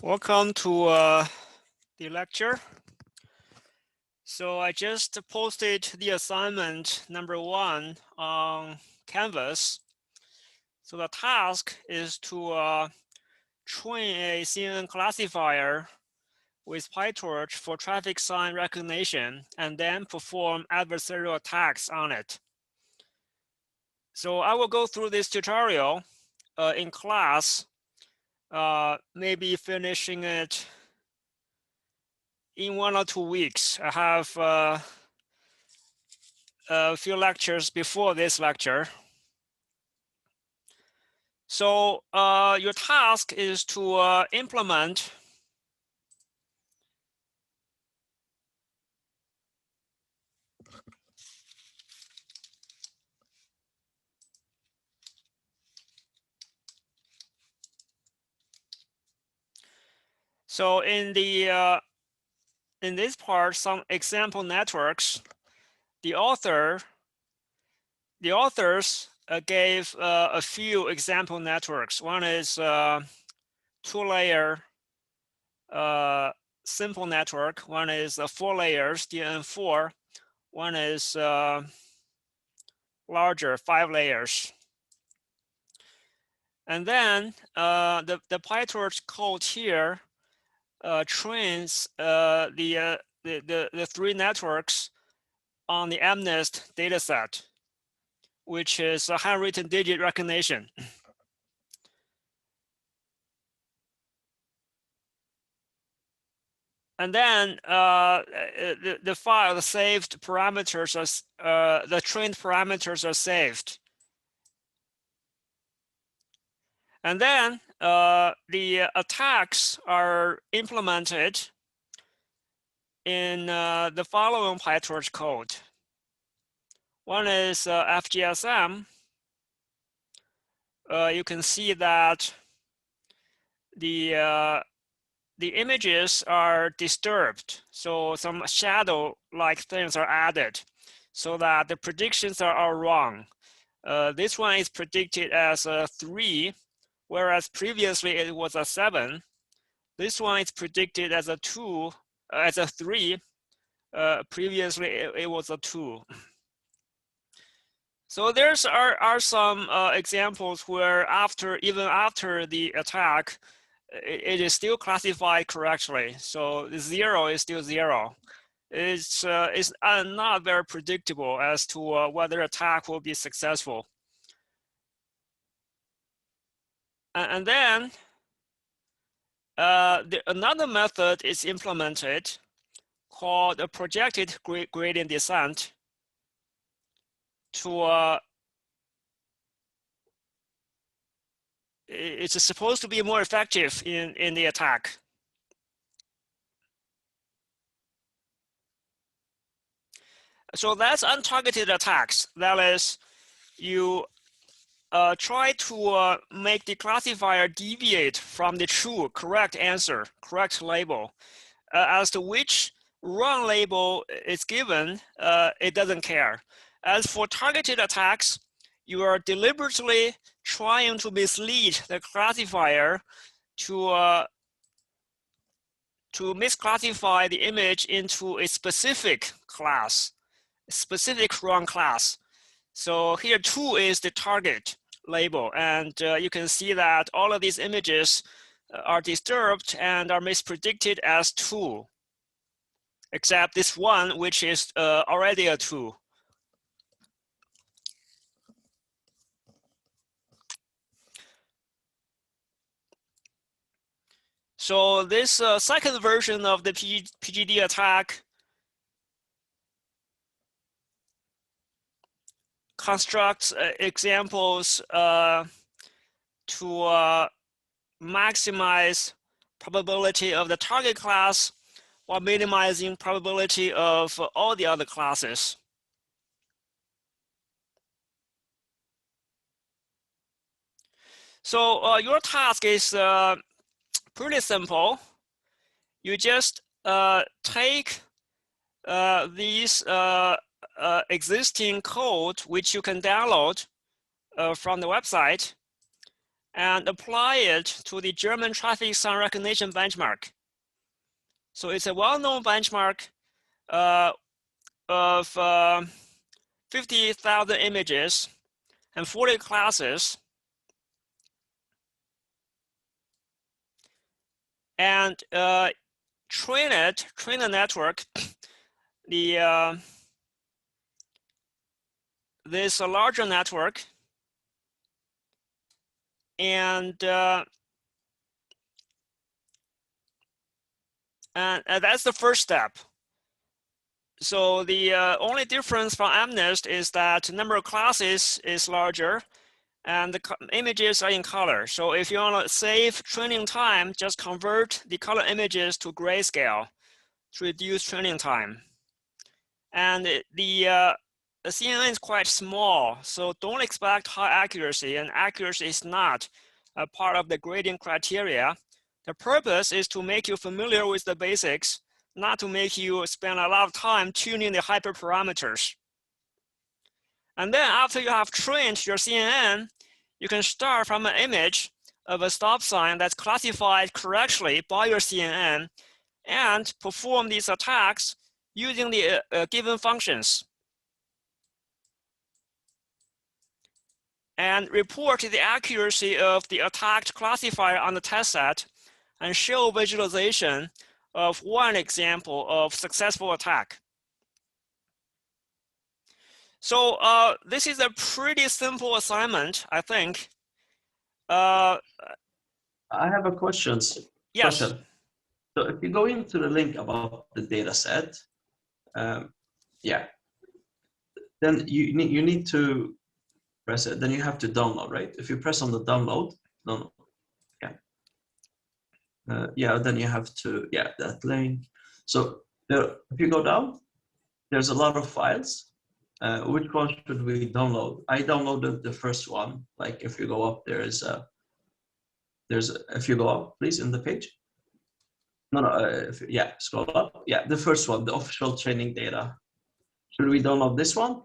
Welcome to the lecture. So I just posted the assignment number 1 on Canvas. So the task is to train a CNN classifier with PyTorch for traffic sign recognition and then perform adversarial attacks on it. So I will go through this tutorial in class, maybe finishing it in 1 or 2 weeks. I have a few lectures before this lecture. So your task is to implement so in this part, some example networks. The authors gave a few example networks. One is 2-layer simple network. One is 4 layers, DN4. One is larger, 5 layers. And then the PyTorch code here trains the 3 networks on the MNIST dataset, which is a handwritten digit recognition. And then the file, the saved parameters are the trained parameters are saved. And then the attacks are implemented in the following PyTorch code. One is FGSM. You can see that the images are disturbed. So some shadow-like things are added so that the predictions are all wrong. This one is predicted as a 3, whereas previously it was a 7. This one is predicted as a 2, as a 3. Previously it was a 2. So there's are some examples where even after the attack, it is still classified correctly. So 0 is still 0. It's not very predictable as to whether attack will be successful. And then another method is implemented called a projected gradient descent to it's supposed to be more effective in the attack. So that's untargeted attacks. That is, you try to make the classifier deviate from the true correct answer, correct label. As to which wrong label is given, it doesn't care. As for targeted attacks, you are deliberately trying to mislead the classifier to misclassify the image into a specific class, a specific wrong class. So here 2 is the target label, and you can see that all of these images are disturbed and are mispredicted as 2, except this one, which is already a 2. So this second version of the PGD attack constructs examples to maximize probability of the target class while minimizing probability of all the other classes. So your task is pretty simple. You just take these existing code, which you can download from the website, and apply it to the German traffic sign recognition benchmark. So it's a well-known benchmark of 50,000 images and 40 classes. And train the network, this larger network, and that's the first step. So the only difference from MNIST is that number of classes is larger and the images are in color. So if you want to save training time, just convert the color images to grayscale to reduce training time. And the CNN is quite small, so don't expect high accuracy, and accuracy is not a part of the grading criteria. The purpose is to make you familiar with the basics, not to make you spend a lot of time tuning the hyperparameters. And then after you have trained your CNN, you can start from an image of a stop sign that's classified correctly by your CNN and perform these attacks using the given functions. And report the accuracy of the attacked classifier on the test set and show visualization of one example of successful attack. So this is a pretty simple assignment, I think. I have a question. Yes. So if you go into the link about the data set, yeah, then you need to press it. Then you have to download, right? If you press on the download, yeah, then you have to, yeah, that link. So there, if you go down, there's a lot of files. Which one should we download? I downloaded the first one. Like if you go up, if you go up, please, in the page. No, yeah, scroll up. Yeah, the first one, the official training data. Should we download this one?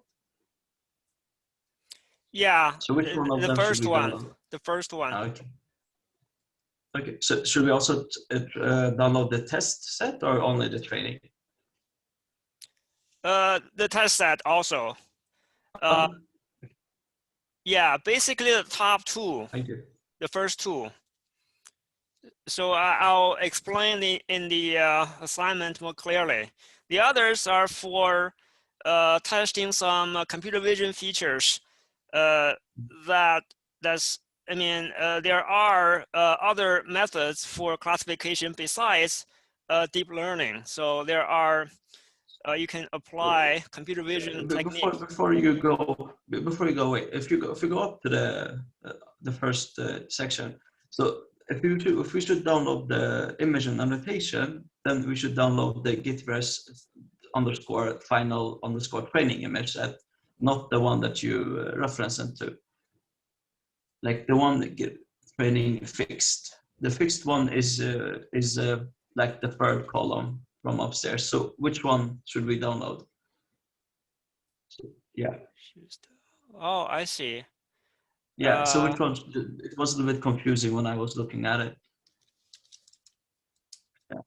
Yeah, so which one of the them first should we one. download? The first one. Okay. Okay, so should we also download the test set or only the training? The test set also. Yeah, basically the top two. Thank you. The first two. So I'll explain in the assignment more clearly. The others are for testing some computer vision features. There are other methods for classification besides deep learning. So there are you can apply computer vision techniques. Before you go, wait. If you go up to the first section. So if we should download the image and annotation, then we should download the gitvers_final_training image set, not the one that you reference into. Like the one that get training fixed. The fixed one is like the third column from upstairs. So which one should we download? Yeah. Oh, I see. Yeah, so which one? It was a little bit confusing when I was looking at it. Yeah.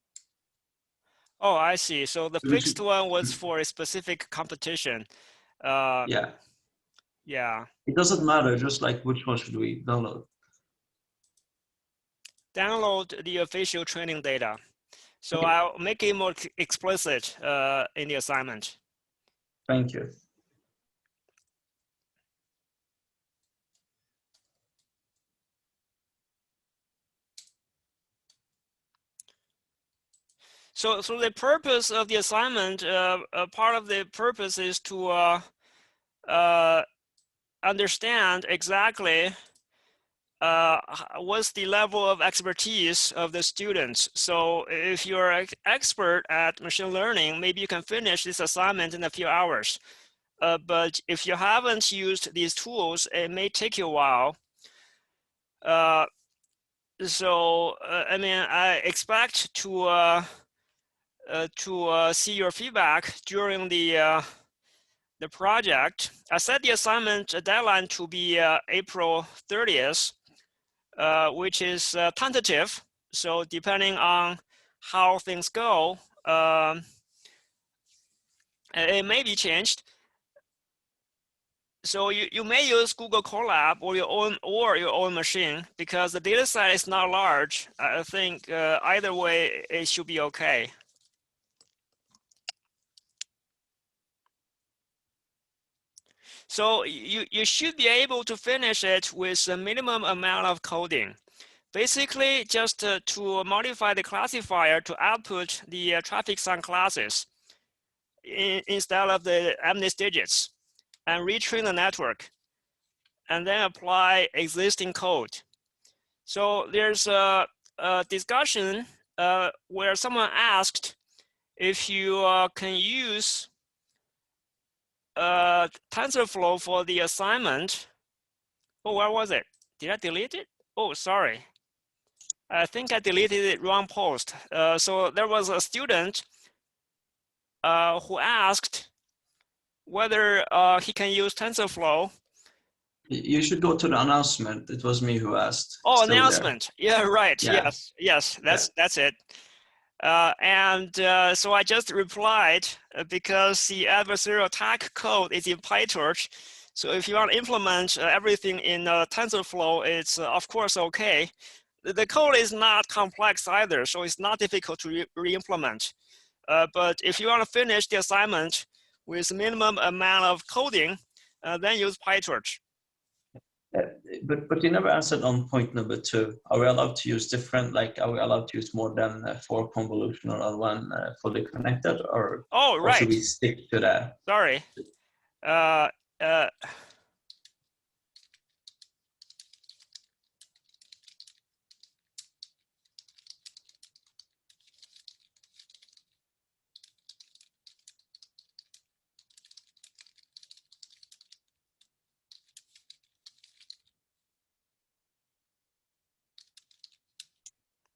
Oh, I see. So the fixed one was for a specific competition. Yeah. Yeah. It doesn't matter, just like which one should we download? Download the official training data. So Okay. I'll make it more explicit in the assignment. Thank you. So the purpose of the assignment, part of the purpose is to understand exactly what's the level of expertise of the students. So if you're an expert at machine learning, maybe you can finish this assignment in a few hours. But if you haven't used these tools, it may take you a while. I expect to see your feedback during the project. I set the assignment deadline to be April 30th. which is tentative. So depending on how things go, it may be changed. So you may use Google Colab or your own machine because the data set is not large. I think either way it should be okay. So you should be able to finish it with a minimum amount of coding. Basically, just to modify the classifier to output the traffic sign classes instead of the MNIST digits, and retrain the network, and then apply existing code. So there's a discussion where someone asked if you can use TensorFlow for the assignment. Oh, where was it? Did I delete it? Oh, sorry. I think I deleted the wrong post. So there was a student who asked whether he can use TensorFlow. You should go to the announcement. It was me who asked. Oh, Still announcement. There. Yeah, right. Yeah. Yes. That's it. So I just replied because the adversarial attack code is in PyTorch. So if you want to implement everything in TensorFlow, it's of course okay. The code is not complex either, so it's not difficult to re-implement. But if you want to finish the assignment with minimum amount of coding, then use PyTorch. But you never answered on point number 2. Are we allowed to use different, like, are we allowed to use more than 4 convolutional or 1 fully connected, or, oh, right. Or should we stick to that? Sorry.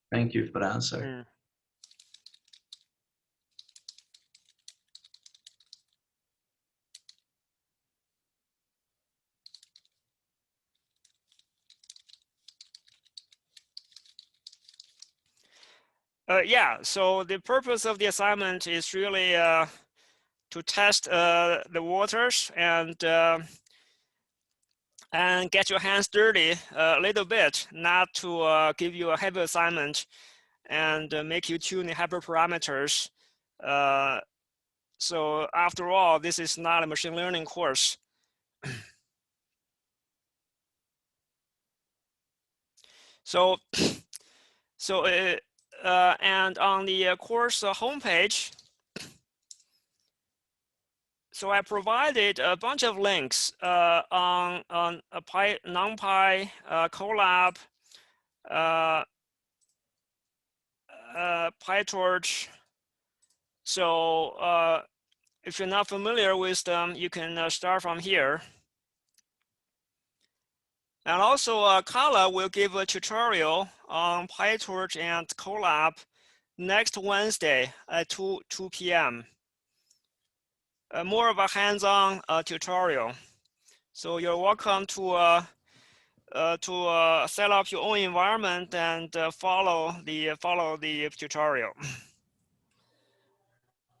Thank you for the answer. Yeah, so the purpose of the assignment is really to test the waters and get your hands dirty a little bit, not to give you a heavy assignment and make you tune the hyperparameters. So after all, this is not a machine learning course. And on the course homepage, so I provided a bunch of links on a NumPy, Colab, PyTorch. So if you're not familiar with them, you can start from here. And also, Kala will give a tutorial on PyTorch and Colab next Wednesday at 2 p.m. More of a hands-on tutorial. So you're welcome to set up your own environment and follow the tutorial.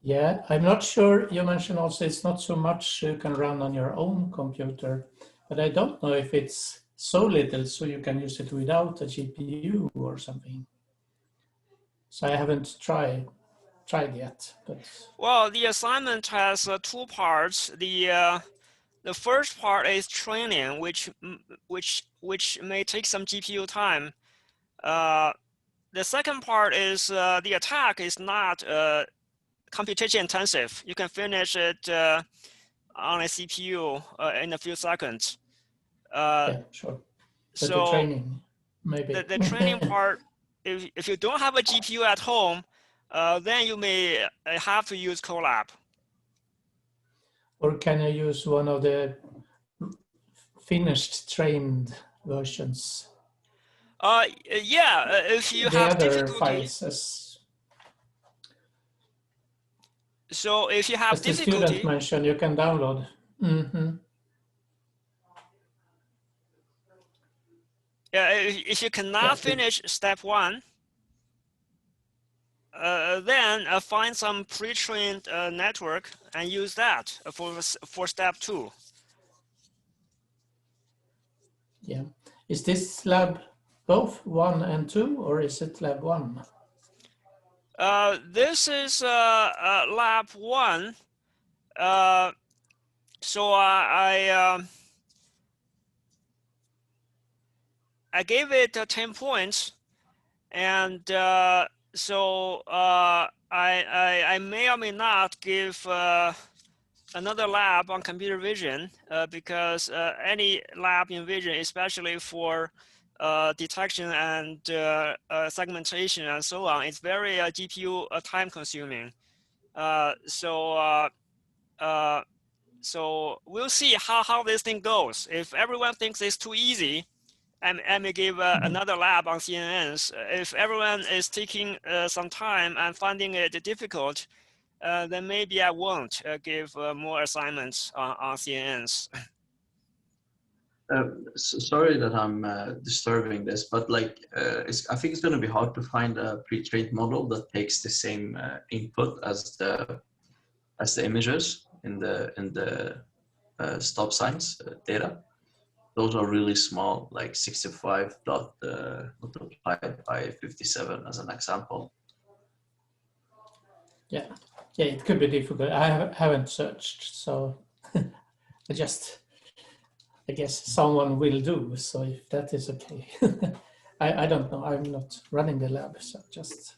Yeah, I'm not sure. You mentioned also it's not so much you can run on your own computer, but I don't know if it's so little so you can use it without a GPU or something. So I haven't tried yet. But well, the assignment has 2 parts. The first part is training, which may take some GPU time. The second part is the attack is not computation intensive. You can finish it on a CPU in a few seconds. Yeah, sure. But so the training, maybe. The training part, if you don't have a GPU at home, then you may have to use Colab. Or can you use one of the finished trained versions? Yeah, if you the have other difficulty. files So if you have as the difficulty, student mentioned, you can download. if you cannot finish step 1, then find some pre-trained network and use that for step 2. Yeah. Is this lab both 1 and 2, or is it lab 1? This is lab 1. So I gave it 10 points, and so I may or may not give another lab on computer vision because any lab in vision, especially for detection and segmentation and so on, it's very GPU time consuming. So we'll see how this thing goes. If everyone thinks it's too easy, I may give another lab on CNNs. If everyone is taking some time and finding it difficult, then maybe I won't give more assignments on CNNs. Sorry that I'm disturbing this, but like I think it's going to be hard to find a pre-trained model that takes the same input as the images in the stop signs data. Those are really small, like 65 dot multiplied by 57 as an example. Yeah, it could be difficult. I haven't searched, so I guess someone will do. So if that is okay, I don't know. I'm not running the lab, so just.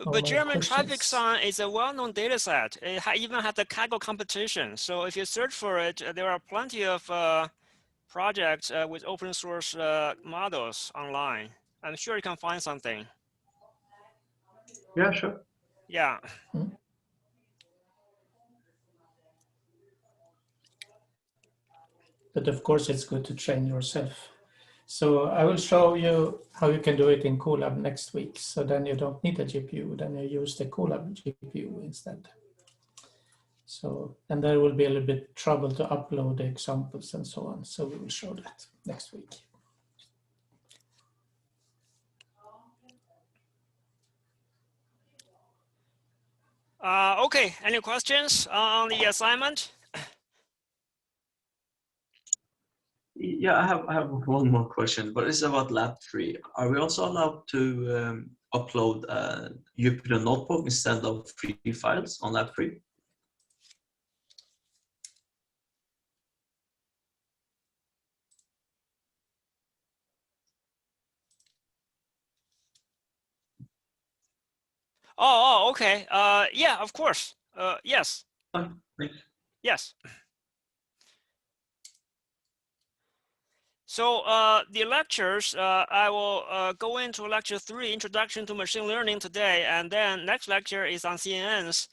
But German traffic sign is a well-known data set. It even had the Kaggle competition. So if you search for it, there are plenty of projects with open source models online. I'm sure you can find something. Yeah, sure. Yeah. But of course, it's good to train yourself. So I will show you how you can do it in Colab next week. So then you don't need a GPU, then you use the Colab GPU instead. So, and there will be a little bit trouble to upload the examples and so on. So we will show that next week. Okay, any questions on the assignment? Yeah, I have one more question, but it's about lab 3. Are we also allowed to upload a Jupyter notebook instead of free files on lab 3? Oh, okay. Yeah, of course. Yes. Thanks. Yes. So the lectures, I will go into lecture 3, Introduction to Machine Learning today, and then next lecture is on CNNs.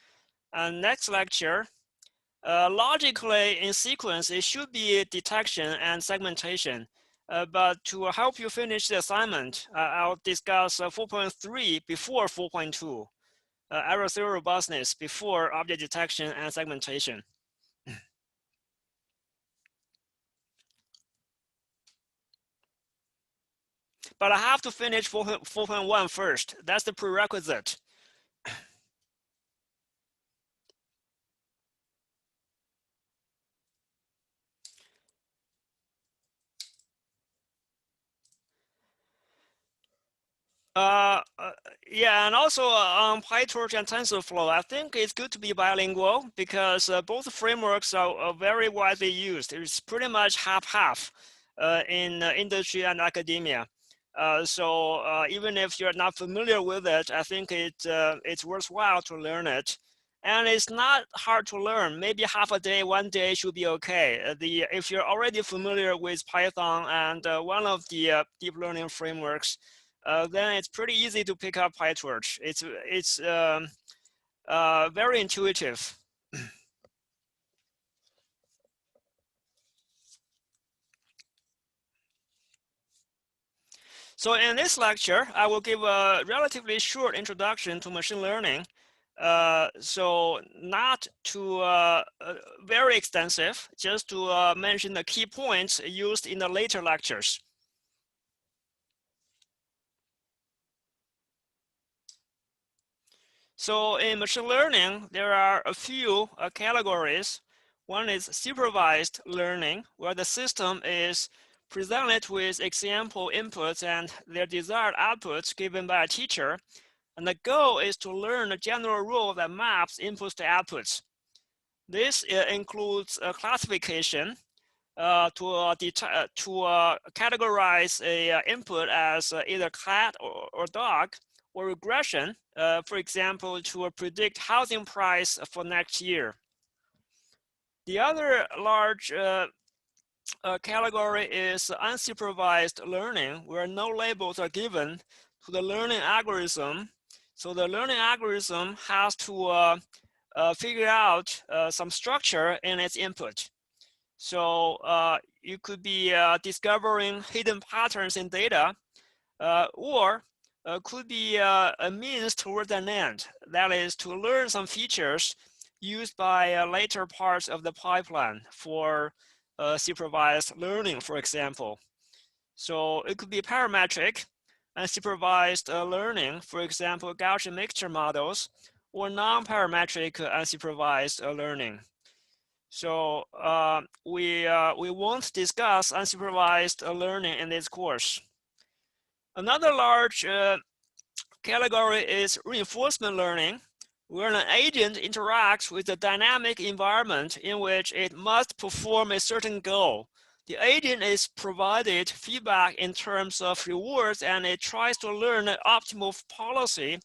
And next lecture, logically in sequence, it should be detection and segmentation. But to help you finish the assignment, I'll discuss 4.3 before 4.2, error theory robustness before object detection and segmentation. But I have to finish 4.1 first. That's the prerequisite. Yeah, and also on PyTorch and TensorFlow, I think it's good to be bilingual because both frameworks are very widely used. It's pretty much half-half in industry and academia. So even if you're not familiar with it, I think it's worthwhile to learn it. And it's not hard to learn. Maybe half a day, 1 day should be okay. If you're already familiar with Python and one of the deep learning frameworks, then it's pretty easy to pick up PyTorch. It's very intuitive. So in this lecture, I will give a relatively short introduction to machine learning. So not too very extensive, just to mention the key points used in the later lectures. So in machine learning, there are a few categories. One is supervised learning, where the system is presented with example inputs and their desired outputs given by a teacher. And the goal is to learn a general rule that maps inputs to outputs. This includes a classification to categorize a input as either cat or dog, or regression, for example, to predict housing price for next year. The other large category is unsupervised learning, where no labels are given to the learning algorithm. So the learning algorithm has to figure out some structure in its input. So you could be discovering hidden patterns in data, or could be a means towards an end. That is to learn some features used by later parts of the pipeline for supervised learning, for example. So it could be parametric and supervised learning, for example, Gaussian mixture models, or non-parametric unsupervised learning. So we won't discuss unsupervised learning in this course. Another large category is reinforcement learning, where an agent interacts with the dynamic environment in which it must perform a certain goal. The agent is provided feedback in terms of rewards, and it tries to learn an optimal policy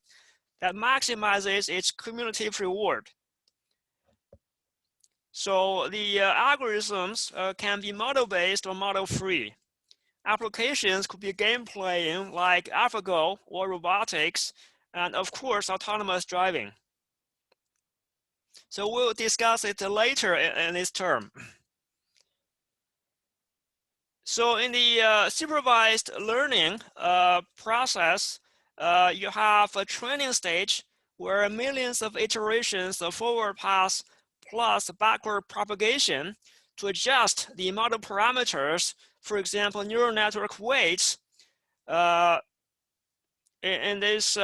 that maximizes its cumulative reward. So the algorithms can be model-based or model-free. Applications could be game playing like AlphaGo or robotics, and of course, autonomous driving. So we'll discuss it later in this term. So in the supervised learning process, you have a training stage where millions of iterations of forward pass plus backward propagation to adjust the model parameters, for example, neural network weights in this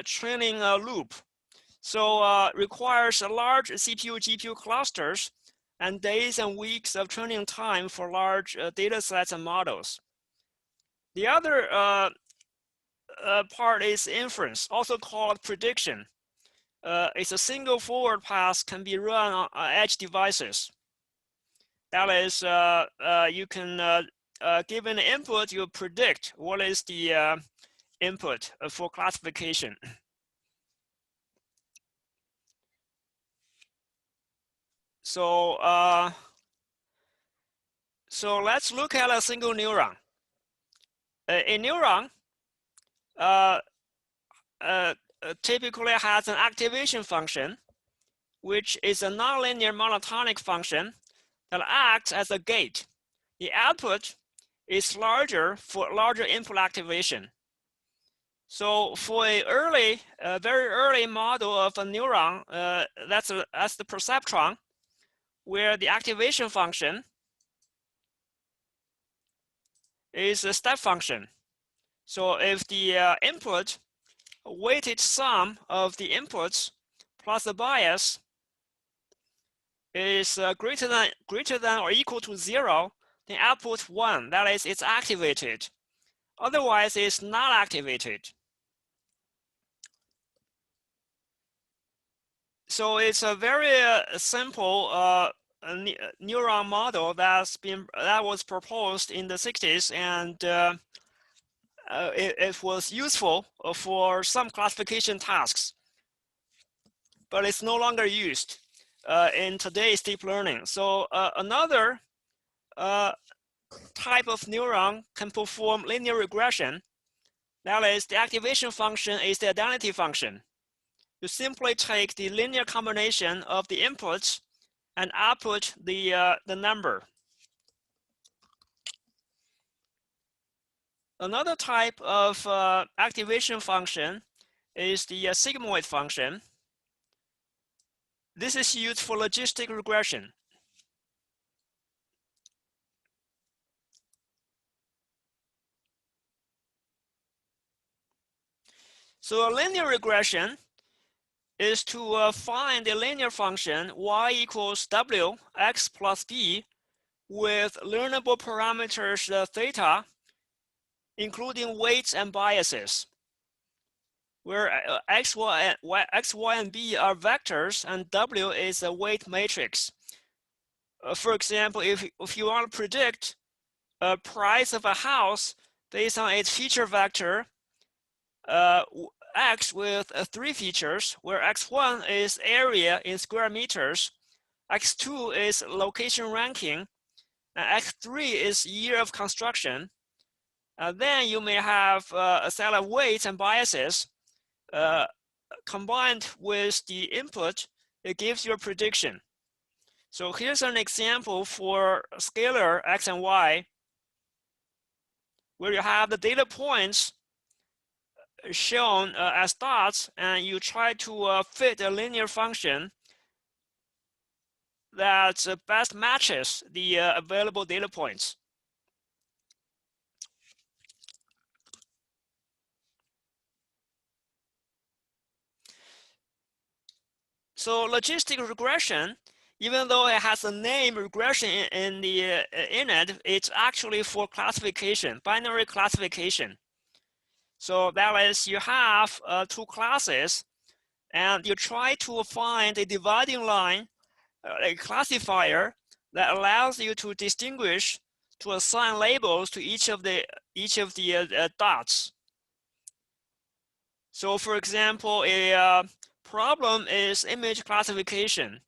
training loop. So requires a large CPU, GPU clusters and days and weeks of training time for large data sets and models. The other part is inference, also called prediction. It's a single forward pass can be run on edge devices. That is, you can, given the input, you predict what is the input for classification. So, so let's look at a single neuron. A neuron typically has an activation function, which is a nonlinear monotonic function that acts as a gate. The output is larger for larger input activation. So for a very early model of a neuron, that's the perceptron, where the activation function is a step function. So if the input weighted sum of the inputs plus the bias is greater than or equal to 0, then output 1, that is, it's activated. Otherwise, it's not activated. So it's a very simple neuron model that was proposed in the 60s, and it was useful for some classification tasks, but it's no longer used in today's deep learning. So another type of neuron can perform linear regression. That is, the activation function is the identity function. You simply take the linear combination of the inputs and output the number. Another type of activation function is the sigmoid function. This is used for logistic regression. So a linear regression is to find a linear function y equals w x plus b with learnable parameters theta, including weights and biases, where x, y, and b are vectors and w is a weight matrix. For example, if you want to predict a price of a house based on its feature vector x with 3 features, where x1 is area in square meters, x2 is location ranking, and x3 is year of construction. Then you may have a set of weights and biases combined with the input. It gives you a prediction. So here's an example for scalar x and y, where you have the data points shown as dots, and you try to fit a linear function that best matches the available data points. So logistic regression, even though it has a name regression in it, it's actually for classification, binary classification. So that is, you have 2 classes, and you try to find a dividing line, a classifier that allows you to distinguish, to assign labels to each of the dots. So for example, a problem is image classification.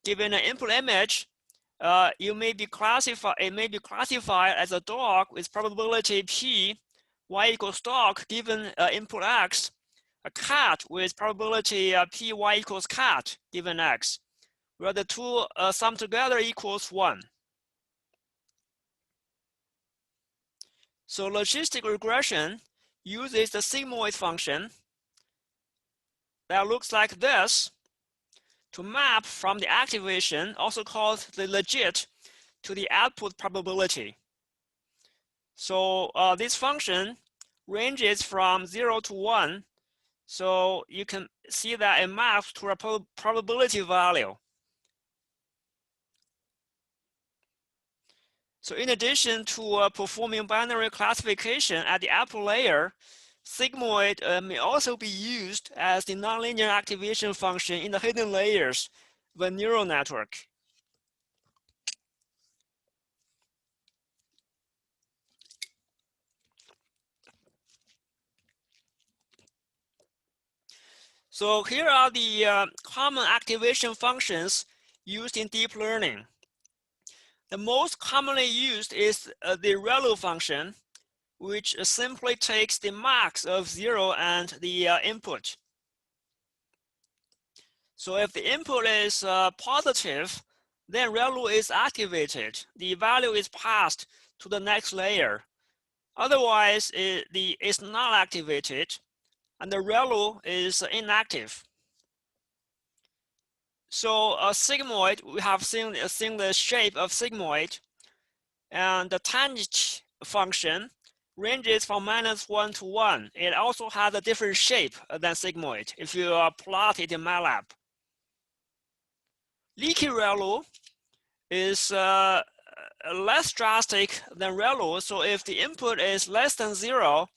Given an input image, it may be classified as a dog with probability p, y equals dog given input x, a cat with probability p, y equals cat given x, where the 2 sum together equals 1. So logistic regression uses the sigmoid function that looks like this to map from the activation, also called the logit, to the output probability. So this function ranges from 0 to 1. So you can see that it maps to a probability value. So in addition to performing binary classification at the output layer, sigmoid may also be used as the nonlinear activation function in the hidden layers of a neural network. So here are the common activation functions used in deep learning. The most commonly used is the ReLU function, which simply takes the max of 0 and the input. So if the input is positive, then ReLU is activated. The value is passed to the next layer. Otherwise, it's not activated, and the ReLU is inactive. So a sigmoid, we have seen the shape of sigmoid, and the tangent function ranges from -1 to 1. It also has a different shape than sigmoid if you plot it in MATLAB. Leaky ReLU is less drastic than ReLU. So if the input is less than 0,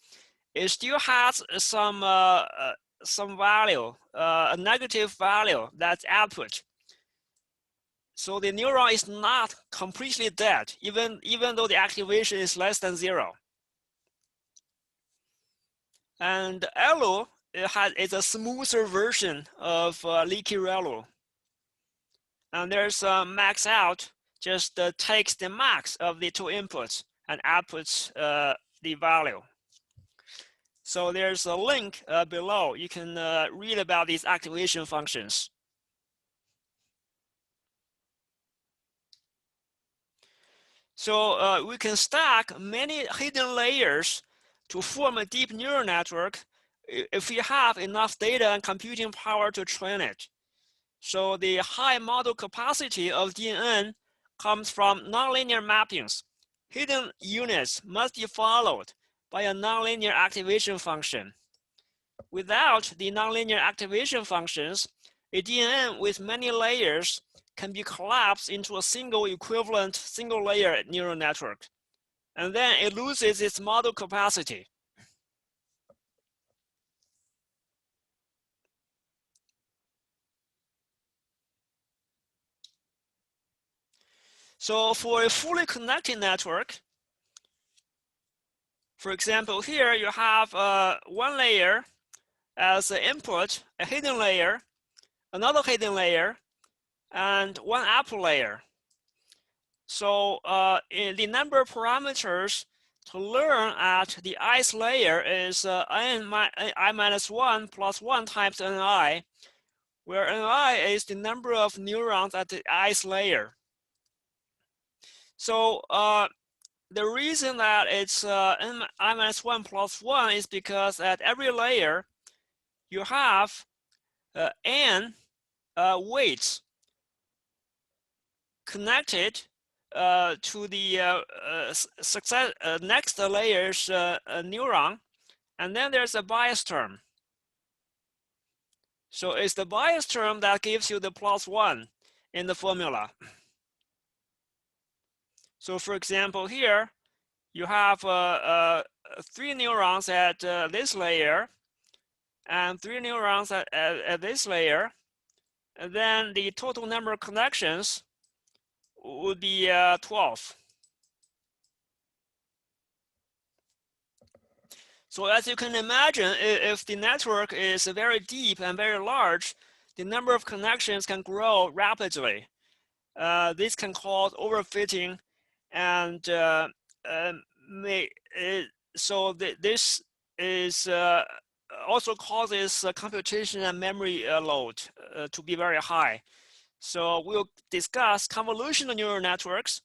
it still has some value, a negative value that's output. So the neuron is not completely dead, even though the activation is less than 0. And LU is a smoother version of leaky ReLU. And there's a max out, just takes the max of the 2 inputs and outputs the value. So there's a link below. You can read about these activation functions. So we can stack many hidden layers to form a deep neural network if we have enough data and computing power to train it. So the high model capacity of DNN comes from nonlinear mappings. Hidden units must be followed by a nonlinear activation function. without the nonlinear activation functions, a DNN with many layers can be collapsed into a single equivalent single layer neural network. And then it loses its model capacity. So for a fully connected network, for example, here you have one layer as an input, a hidden layer, another hidden layer, and one output layer. So the number of parameters to learn at the ith layer is I minus 1 plus 1 times ni, where ni is the number of neurons at the ith layer. So the reason that it's I minus 1 plus 1 is because at every layer, you have n weights connected to the next layer's neuron, and then there's a bias term. So it's the bias term that gives you the plus 1 in the formula. So for example, here you have 3 neurons at this layer and 3 neurons at this layer, and then the total number of connections would be 12. So as you can imagine, if the network is very deep and very large, the number of connections can grow rapidly. This can cause overfitting, and this is also causes computation and memory load to be very high. So we'll discuss convolutional neural networks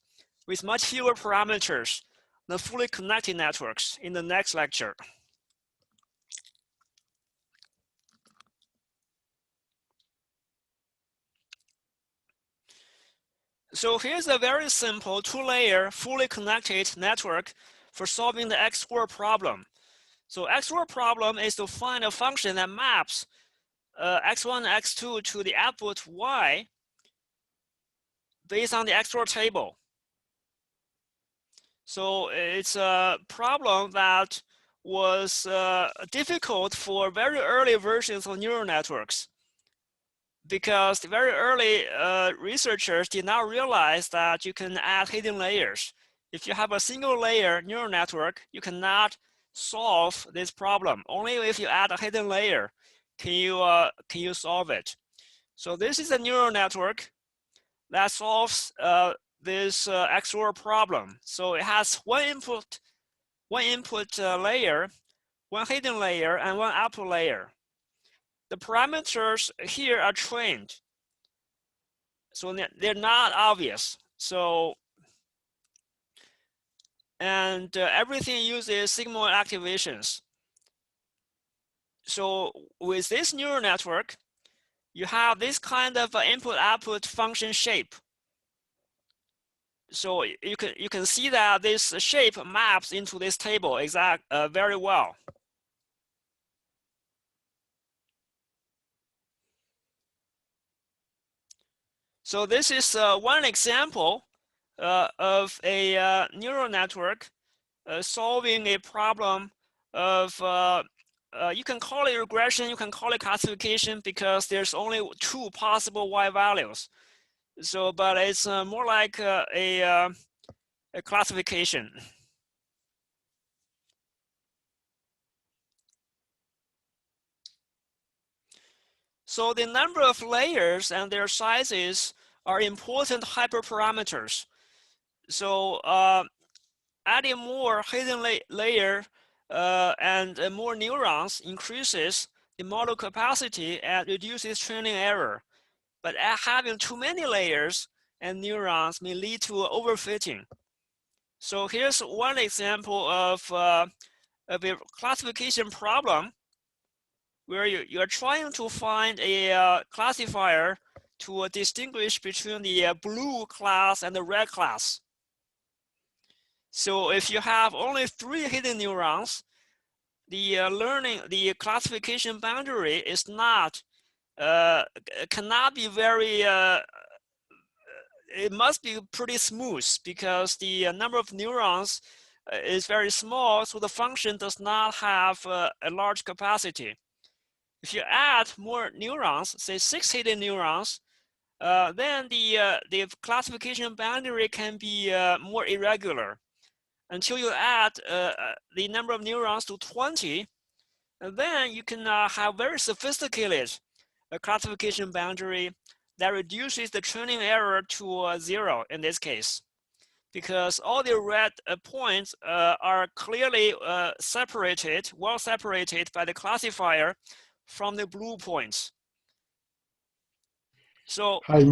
with much fewer parameters than fully connected networks in the next lecture. So here's a very simple 2-layer fully connected network for solving the XOR problem. So XOR problem is to find a function that maps x1 and x2 to the output y based on the XOR table. So it's a problem that was difficult for very early versions of neural networks, because the very early researchers did not realize that you can add hidden layers. If you have a single layer neural network, you cannot solve this problem. Only if you add a hidden layer can you solve it. So this is a neural network that solves this XOR problem. So it has one input layer, one hidden layer, and one output layer. The parameters here are trained, so they're not obvious. So, and everything uses sigmoid activations. So with this neural network, you have this kind of input-output function shape. So you can see that this shape maps into this table very well. So this is one example of a neural network solving a problem of, you can call it regression, you can call it classification, because there's only 2 possible y values. So, but it's more like a classification. So the number of layers and their sizes are important hyperparameters. So adding more hidden layer and more neurons increases the model capacity and reduces training error. But having too many layers and neurons may lead to overfitting. So here's one example of a classification problem where you're trying to find a classifier to distinguish between the blue class and the red class. So if you have only 3 hidden neurons, the classification boundary is not cannot be very. It must be pretty smooth because the number of neurons is very small, so the function does not have a large capacity. If you add more neurons, say 6 hidden neurons, then the classification boundary can be more irregular. Until you add the number of neurons to 20, then you can have very sophisticated classification boundary that reduces the training error to 0 in this case, because all the red points are clearly separated, well separated by the classifier from the blue points. So, Hi,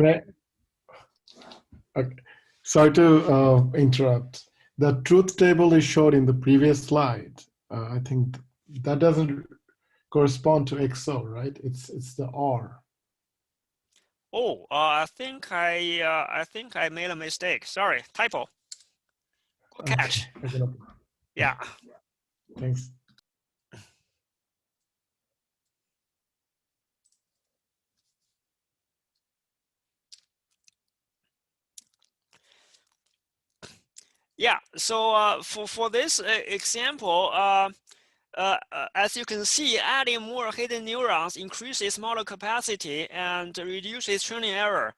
okay. Sorry to interrupt. The truth table is showed in the previous slide. I think that doesn't correspond to XO, right? It's the R. oh, I think I made a mistake. Sorry, typo. Good catch. Okay. Yeah. Thanks. Yeah. So for this example, as you can see, adding more hidden neurons increases model capacity and reduces training error.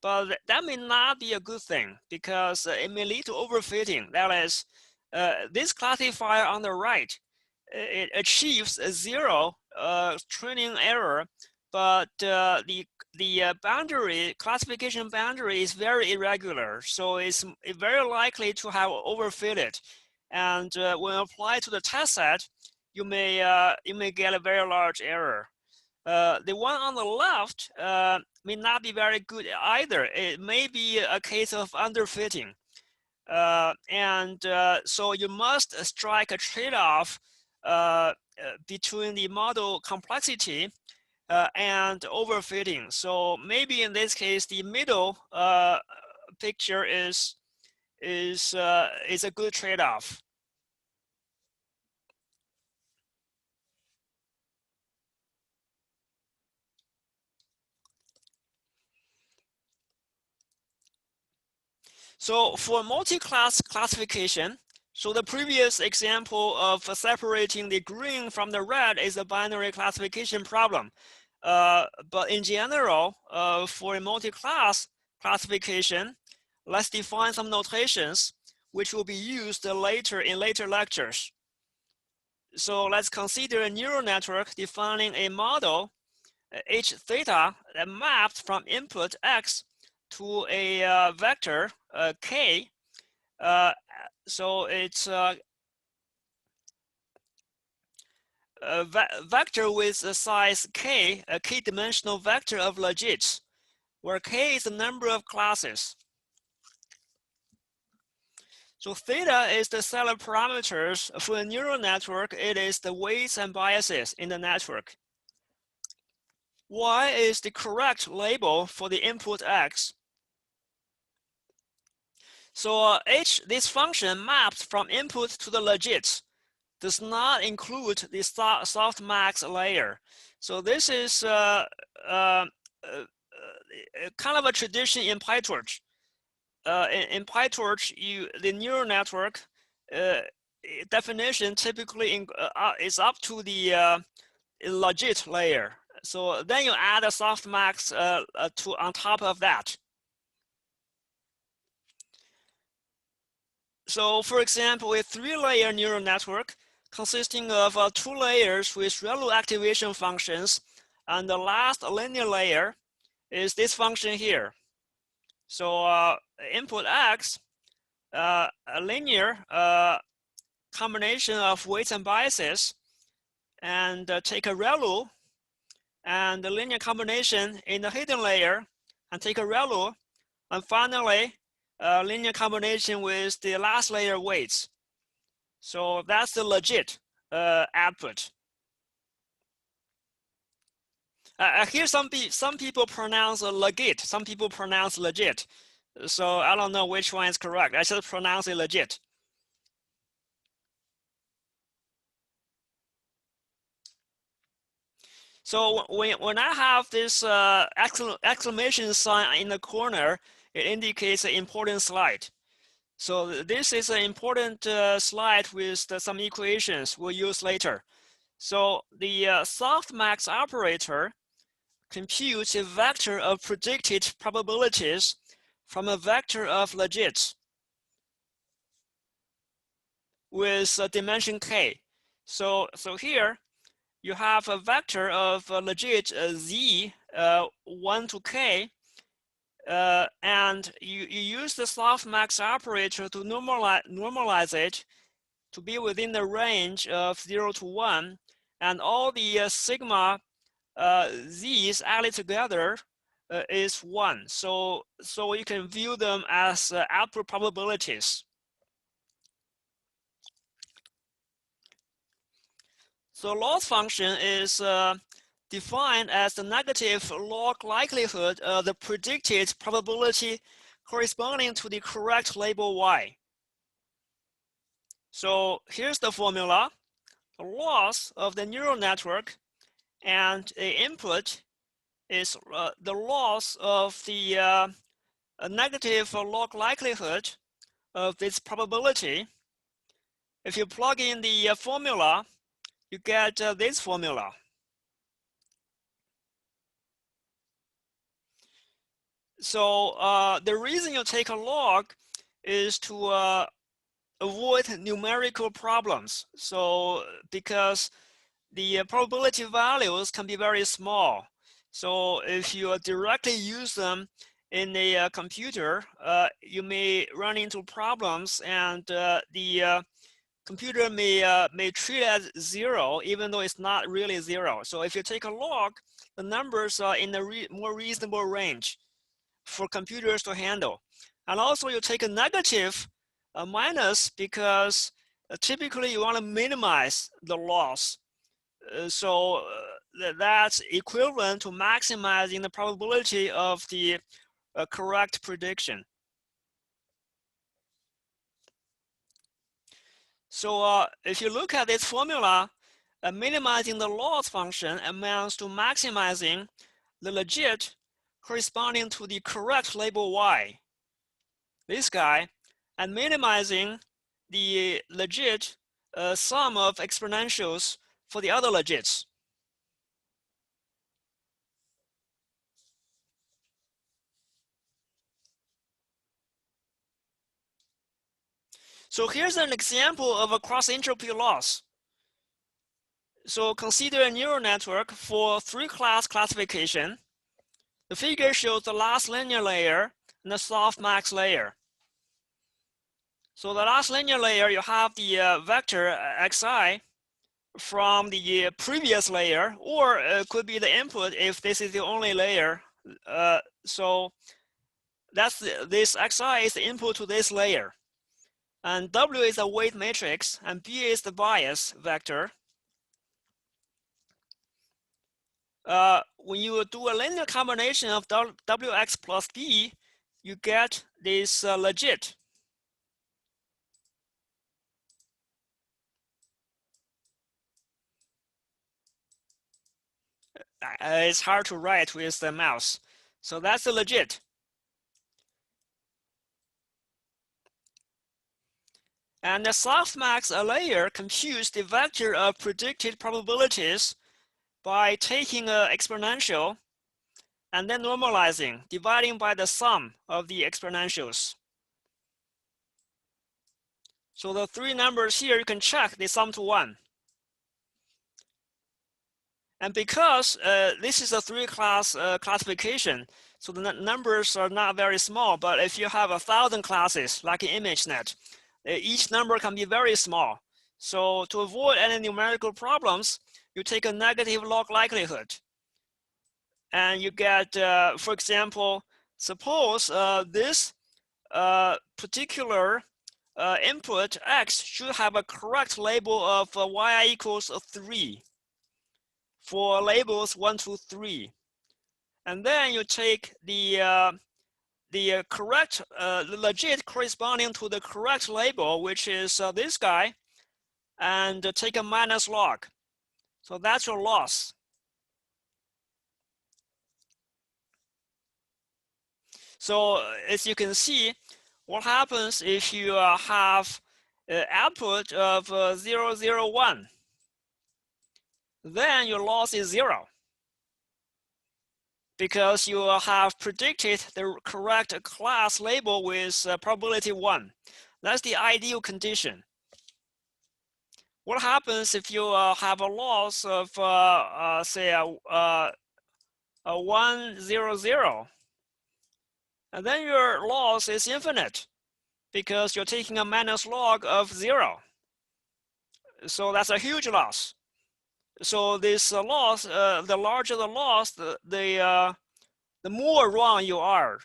But that may not be a good thing because it may lead to overfitting. That is, this classifier on the right, it achieves a 0 training error, but the boundary, classification boundary is very irregular. So it's very likely to have overfitted. And when applied to the test set, you may get a very large error. The one on the left may not be very good either. It may be a case of underfitting. So you must strike a trade-off between the model complexity and overfitting. So maybe in this case, the middle picture is a good trade-off. So for multi-class classification, so the previous example of separating the green from the red is a binary classification problem. But in general, for a multi-class classification, let's define some notations which will be used later in later lectures. So let's consider a neural network defining a model h theta that mapped from input x to a vector k. So it's a vector with a size k, a k-dimensional vector of logits, where k is the number of classes. So theta is the set of parameters for a neural network. It is the weights and biases in the network. Y is the correct label for the input x. So this function maps from input to the logits, does not include the SoftMax layer. So this is kind of a tradition in PyTorch. In PyTorch, the neural network definition typically is up to the logit layer. So then you add a SoftMax on top of that. So for example, a 3-layer neural network consisting of 2 layers with ReLU activation functions, and the last linear layer is this function here. So input x, a linear combination of weights and biases, and take a ReLU, and the linear combination in the hidden layer, and take a ReLU, and finally, linear combination with the last layer weights. So that's the logit output. Here some people pronounce logit, some people pronounce legit. So I don't know which one is correct. I should pronounce it legit. So when I have this exclamation sign in the corner, it indicates an important slide. So this is an important slide with some equations we'll use later. So the SoftMax operator computes a vector of predicted probabilities from a vector of legits with dimension k. So here you have a vector of legit z 1 to k, and you use the SoftMax operator to normalize it to be within the range of 0 to 1, and all the sigma z's added together is 1. So you can view them as output probabilities. So loss function is defined as the negative log likelihood of the predicted probability corresponding to the correct label y. So here's the formula. The loss of the neural network and the input is the loss of the negative log likelihood of this probability. If you plug in the formula, you get this formula. So the reason you take a log is to avoid numerical problems. So because the probability values can be very small. So if you directly use them in a computer, you may run into problems, and the computer may treat it as 0, even though it's not really 0. So if you take a log, the numbers are in a more reasonable range for computers to handle. And also you take a negative minus because typically you want to minimize the loss. So that's equivalent to maximizing the probability of the correct prediction. So if you look at this formula, minimizing the loss function amounts to maximizing the legit corresponding to the correct label y, this guy, and minimizing the legit sum of exponentials for the other legits. So here's an example of a cross-entropy loss. So consider a neural network for 3-class classification. The figure shows the last linear layer and the SoftMax layer. So the last linear layer, you have the vector xi from the previous layer, or it could be the input if this is the only layer. So that's this xi is the input to this layer. And W is a weight matrix, and B is the bias vector. When you do a linear combination of Wx plus B, you get this legit. It's hard to write with the mouse. So that's the legit. And the SoftMax layer computes the vector of predicted probabilities by taking an exponential and then normalizing, dividing by the sum of the exponentials. So the 3 numbers here, you can check, they sum to 1. And because this is a 3-class classification, so the numbers are not very small, but if you have 1,000 classes, like in ImageNet, each number can be very small. So to avoid any numerical problems, you take a negative log likelihood. And you get, for example, suppose this particular input x should have a correct label of y equals 3 for labels 1 to 3. And then you take the correct, the legit corresponding to the correct label, which is this guy, and take a minus log. So that's your loss. So as you can see, what happens if you have output of 0, 0, 1? Then your loss is 0 because you have predicted the correct class label with probability 1. That's the ideal condition. What happens if you have a loss of say a 1, 0, 0? And then your loss is infinite because you're taking a minus log of 0. So that's a huge loss. So this loss, the larger the loss, the more wrong you are.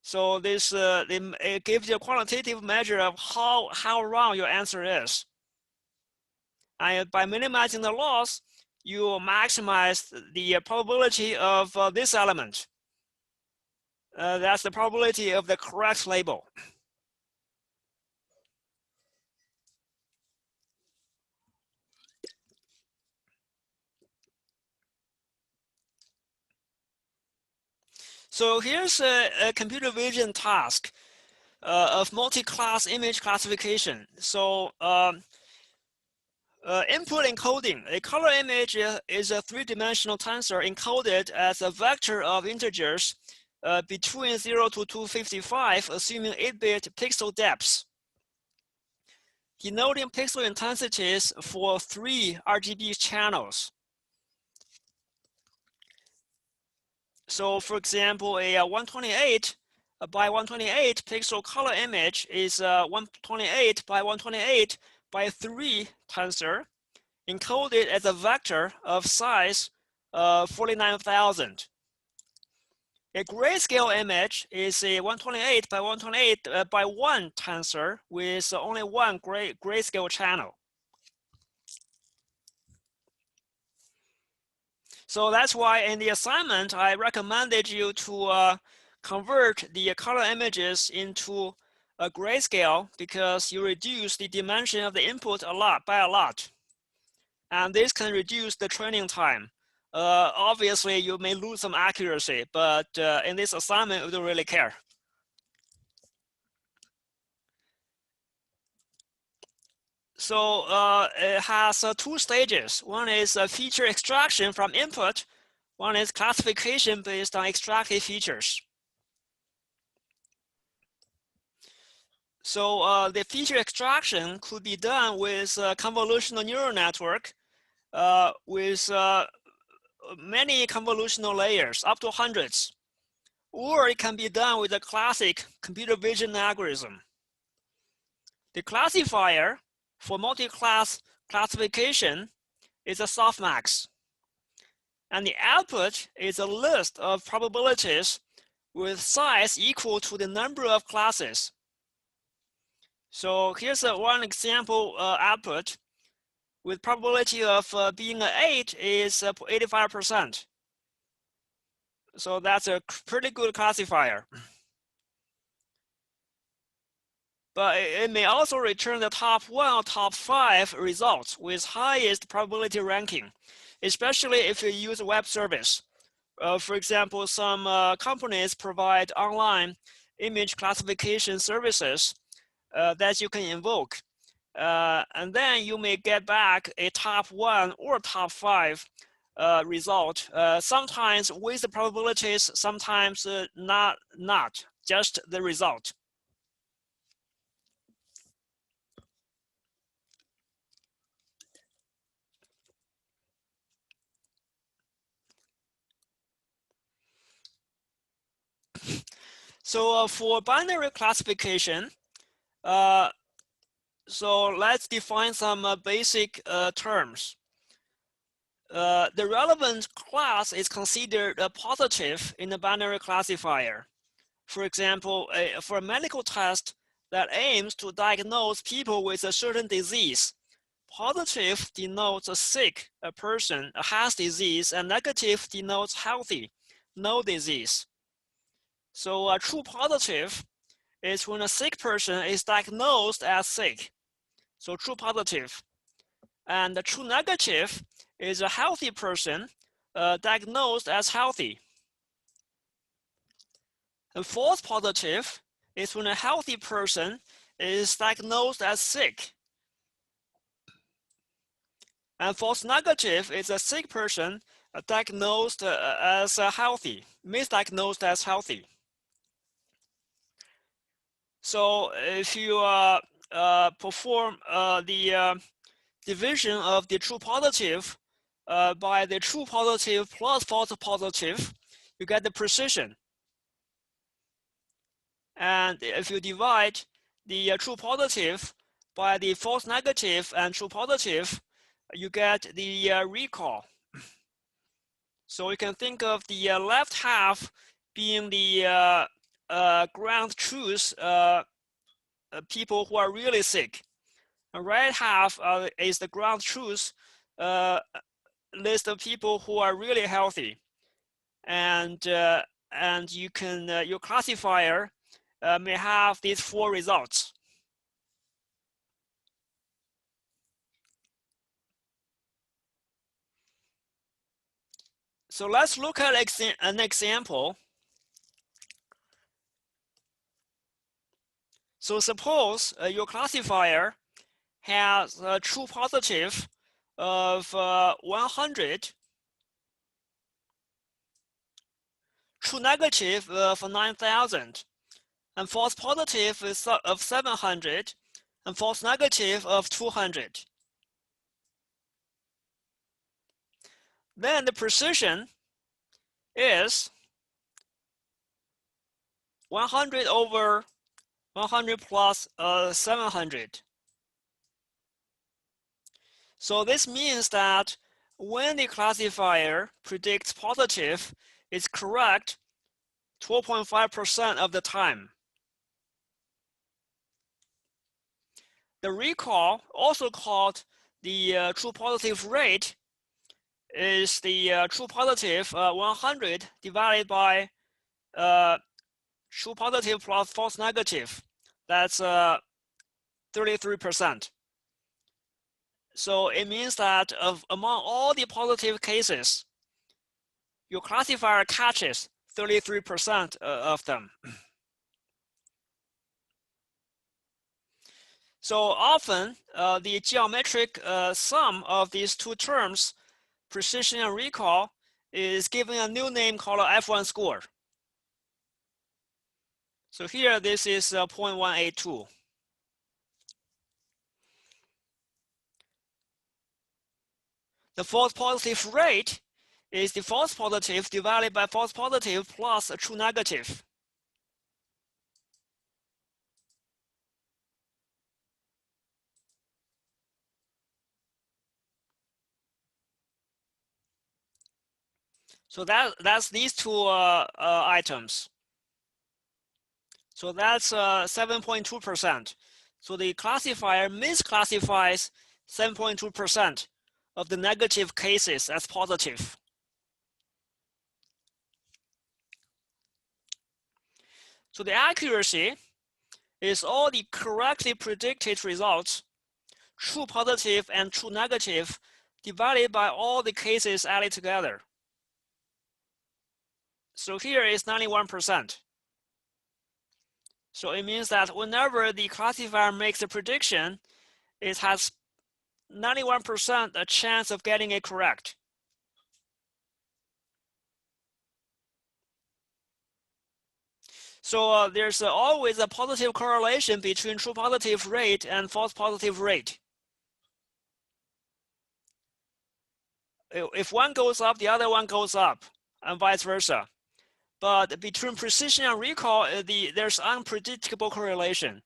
So this it gives you a quantitative measure of how wrong your answer is. And by minimizing the loss, you maximize the probability of this element. That's the probability of the correct label. So here's a computer vision task of multi-class image classification. So input encoding. A color image is a three-dimensional tensor encoded as a vector of integers between 0 to 255, assuming 8-bit pixel depths, denoting pixel intensities for 3 RGB channels. So for example, a 128 by 128 pixel color image is 128 by 128 by 3 tensor, encoded as a vector of size 49,000. A grayscale image is a 128 by 128 by 1 tensor with only one grayscale channel. So that's why in the assignment, I recommended you to convert the color images into a grayscale because you reduce the dimension of the input by a lot. And this can reduce the training time. Obviously, you may lose some accuracy, but in this assignment, we don't really care. So it has 2 stages. One is feature extraction from input. One is classification based on extracted features. So the feature extraction could be done with convolutional neural network with many convolutional layers, up to hundreds. Or it can be done with a classic computer vision algorithm. The classifier for multi-class classification is a SoftMax. And the output is a list of probabilities with size equal to the number of classes. So here's one example output with probability of being an 8 is 85%. So that's a pretty good classifier. But it may also return the top 1 or top 5 results with highest probability ranking, especially if you use a web service. For example, some companies provide online image classification services that you can invoke. And then you may get back a top 1 or top 5 result, sometimes with the probabilities, sometimes not, just the result. So for binary classification, so let's define some basic terms. The relevant class is considered a positive in the binary classifier. For example, for a medical test that aims to diagnose people with a certain disease, positive denotes a sick person has disease, and negative denotes healthy, no disease. So a true positive is when a sick person is diagnosed as sick. So true positive. And the true negative is a healthy person diagnosed as healthy. And false positive is when a healthy person is diagnosed as sick. And false negative is a sick person diagnosed as healthy, misdiagnosed as healthy. So if you perform the division of the true positive by the true positive plus false positive, you get the precision. And if you divide the true positive by the false negative and true positive, you get the recall. So you can think of the left half being the ground truth people who are really sick. The right half is the ground truth list of people who are really healthy. And you can your classifier may have these 4 results. So let's look at an example. So suppose your classifier has a true positive of 100, true negative of 9,000, and false positive of 700, and false negative of 200. Then the precision is 100 over 100 plus 700. So this means that when the classifier predicts positive, it's correct 12.5% of the time. The recall, also called the true positive rate, is the true positive 100 divided by true positive plus false negative. That's 33%. So it means that among all the positive cases, your classifier catches 33% of them. So often, the geometric sum of these 2 terms, precision and recall, is given a new name called F1 score. So here, this is 0.182. The false positive rate is the false positive divided by false positive plus a true negative. So that's these 2 items. So that's 7.2%. So the classifier misclassifies 7.2% of the negative cases as positive. So the accuracy is all the correctly predicted results, true positive and true negative, divided by all the cases added together. So here is 91%. So it means that whenever the classifier makes a prediction, it has 91% a chance of getting it correct. So there's always a positive correlation between true positive rate and false positive rate. If one goes up, the other one goes up, and vice versa. But between precision and recall, there's unpredictable correlation.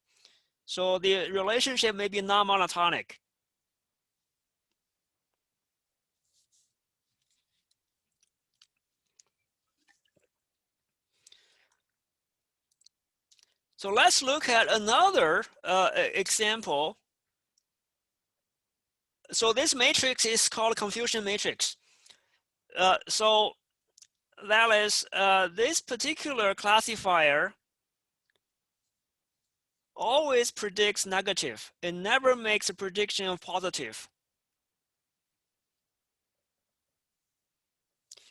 So the relationship may be non-monotonic. So let's look at another example. So this matrix is called confusion matrix. So that is this particular classifier always predicts negative. It never makes a prediction of positive.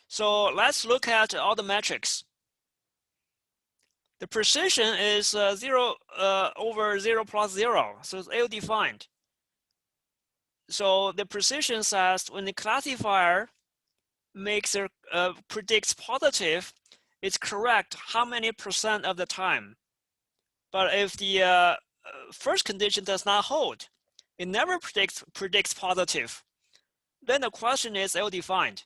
So let's look at all the metrics. The precision is 0 over 0 plus 0, so it's ill-defined. So the precision says when the classifier predicts positive, it's correct how many % of the time. But if the first condition does not hold, it never predicts positive, then the question is ill-defined.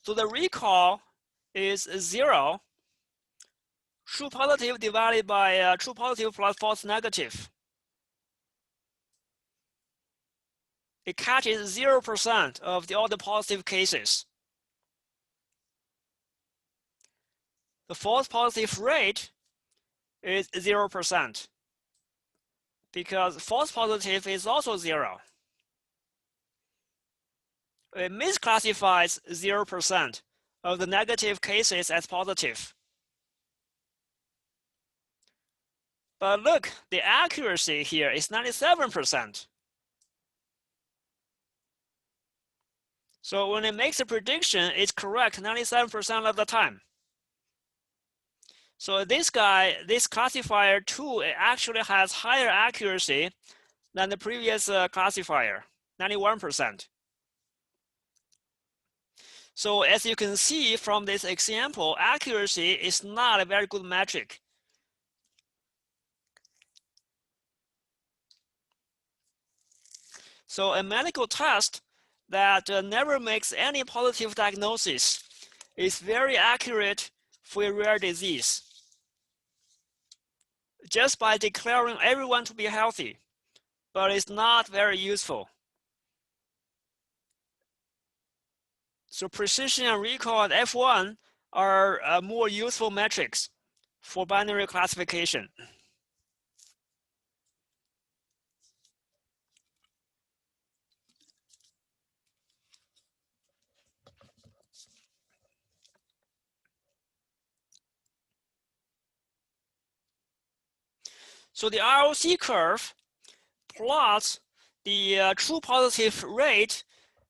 So the recall is 0, true positive divided by true positive plus false negative. It catches 0% of all the positive cases. The false positive rate is 0% because false positive is also 0. It misclassifies 0% of the negative cases as positive. But look, the accuracy here is 97%. So when it makes a prediction, it's correct 97% of the time. So this classifier 2, it actually has higher accuracy than the previous classifier, 91%. So as you can see from this example, accuracy is not a very good metric. So a medical test that never makes any positive diagnosis is very accurate for a rare disease, just by declaring everyone to be healthy, but it's not very useful. So precision and recall at F1 are more useful metrics for binary classification. So the ROC curve plots the true positive rate,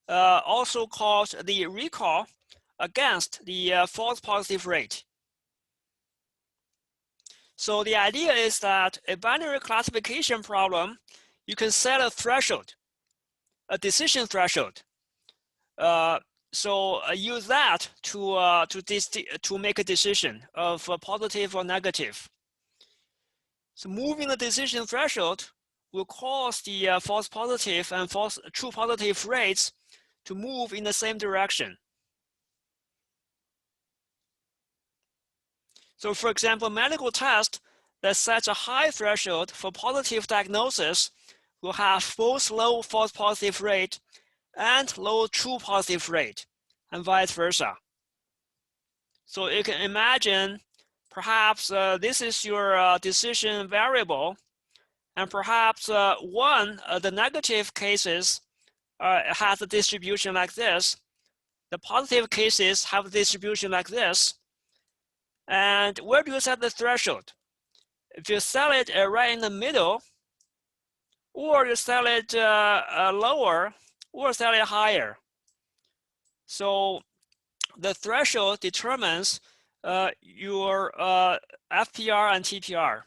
also called the recall, against the false positive rate. So the idea is that a binary classification problem, you can set a threshold, a decision threshold. So use that to make a decision of positive or negative. So moving the decision threshold will cause the false positive and true positive rates to move in the same direction. So for example, medical test that sets a high threshold for positive diagnosis will have both low false positive rate and low true positive rate, and vice versa. So you can imagine, perhaps this is your decision variable, and perhaps one of the negative cases has a distribution like this. The positive cases have a distribution like this. And where do you set the threshold? If you set it right in the middle, or you set it lower, or set it higher. So the threshold determines your FPR and TPR.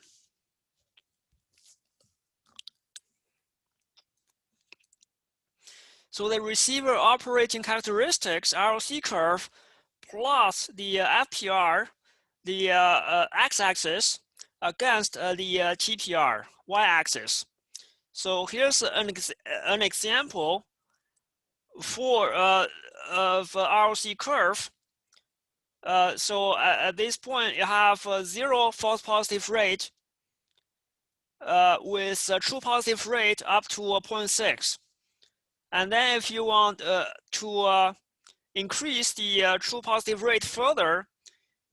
So the receiver operating characteristics, ROC curve, plots the FPR, the x-axis, against the TPR, y-axis. So here's an example of ROC curve. So at this point, you have 0 false positive rate with a true positive rate up to 0.6. And then if you want to increase the true positive rate further,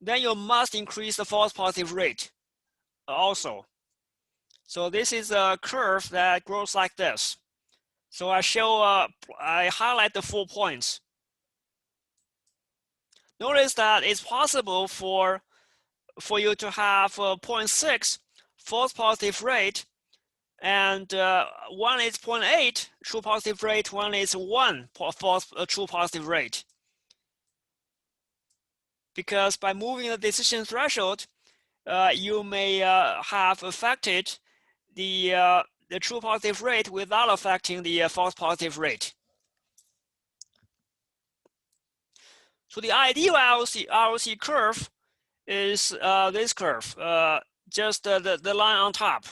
then you must increase the false positive rate also. So this is a curve that grows like this. So I highlight the 4 points. Notice that it's possible for you to have 0.6 false positive rate, and one is 0.8 true positive rate, one is 1 false true positive rate. because by moving the decision threshold, you may have affected the true positive rate without affecting the false positive rate. So the ideal ROC curve is this curve, just the line on top.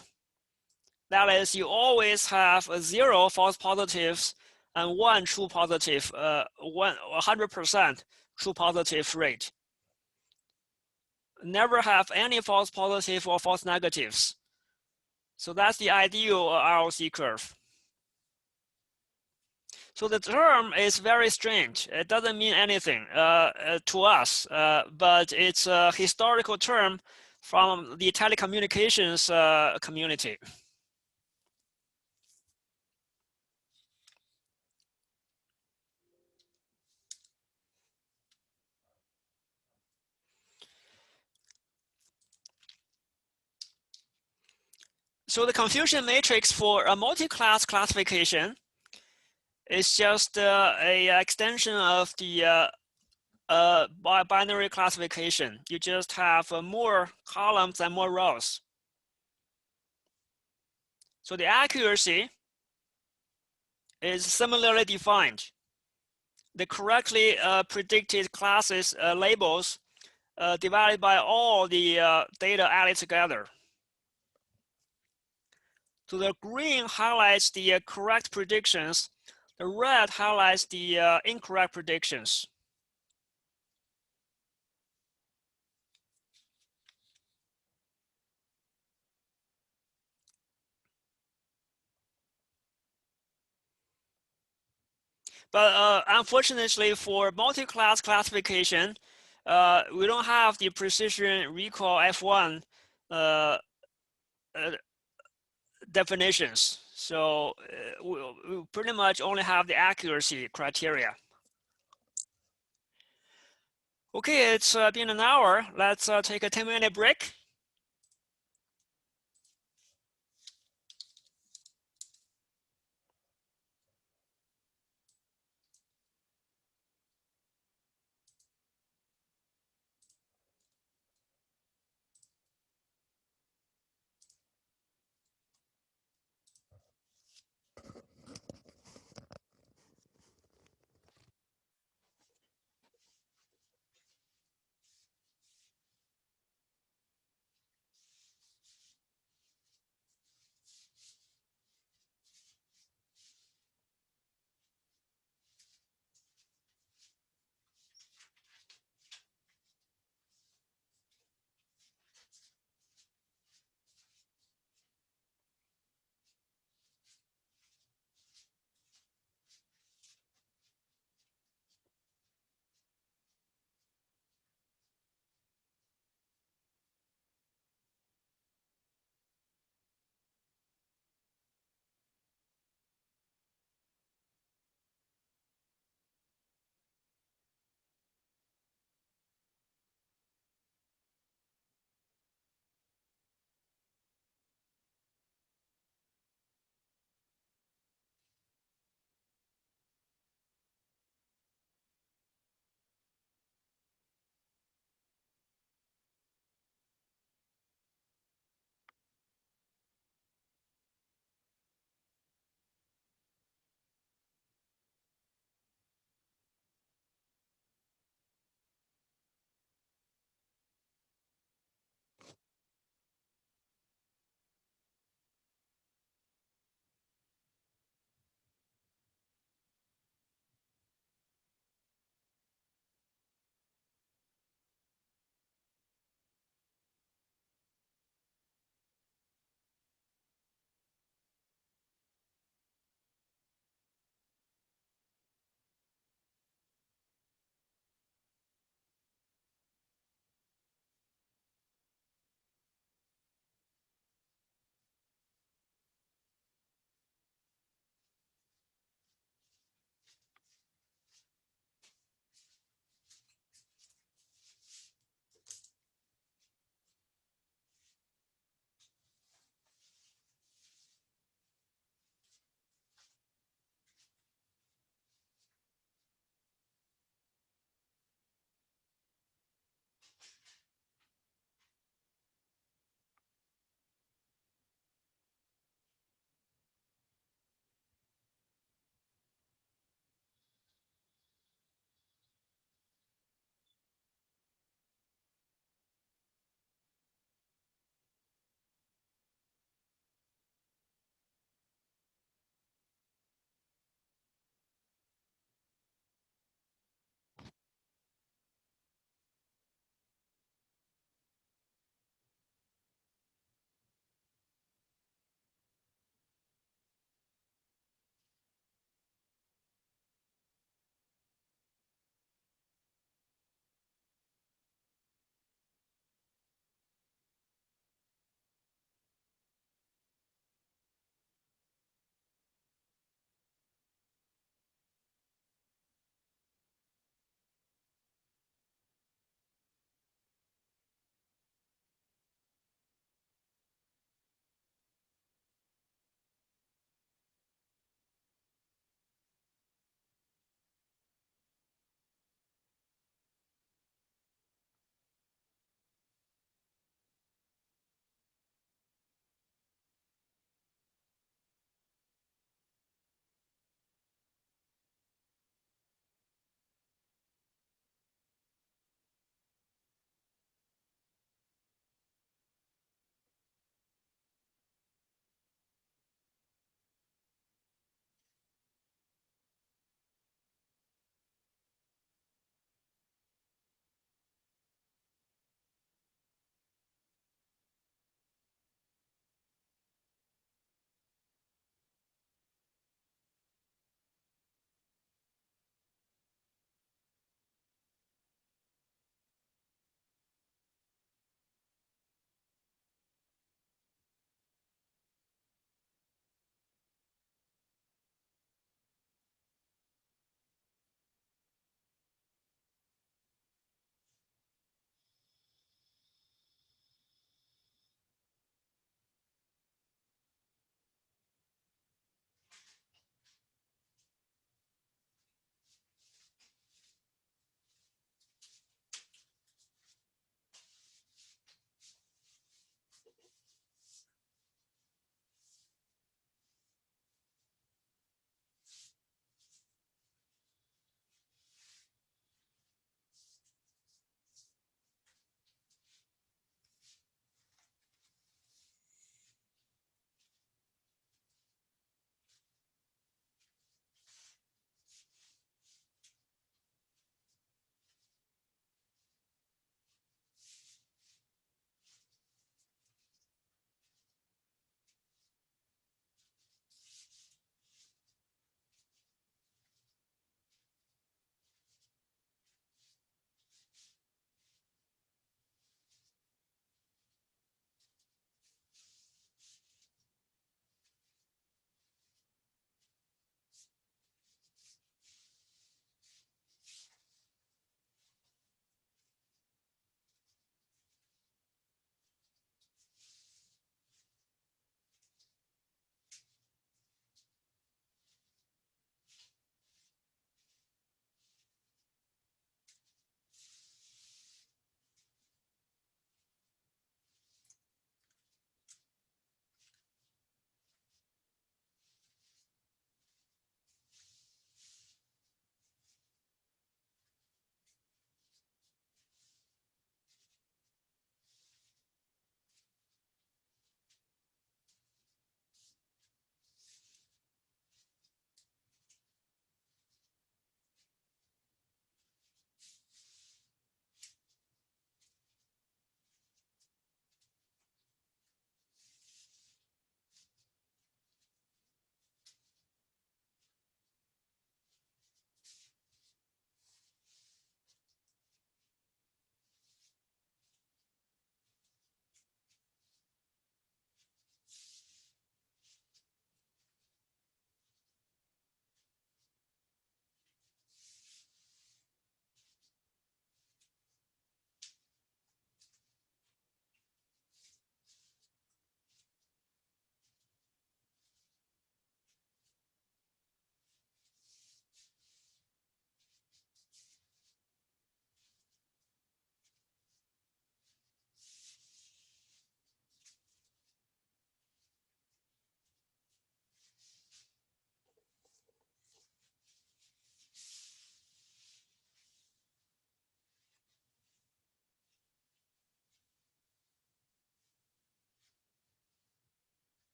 That is, you always have 0 false positives and 1 true positive, 100% true positive rate. Never have any false positive or false negatives. So that's the ideal ROC curve. So the term is very strange. It doesn't mean anything to us, but it's a historical term from the telecommunications community. So the confusion matrix for a multi-class classification is just a extension of the binary classification. You just have more columns and more rows. So the accuracy is similarly defined. The correctly predicted classes labels divided by all the data added together. So the green highlights the correct predictions. The red highlights the incorrect predictions. But unfortunately for multi-class classification, we don't have the precision recall F1 definitions. So we pretty much only have the accuracy criteria. Okay, it's been an hour. Let's take a 10-minute break.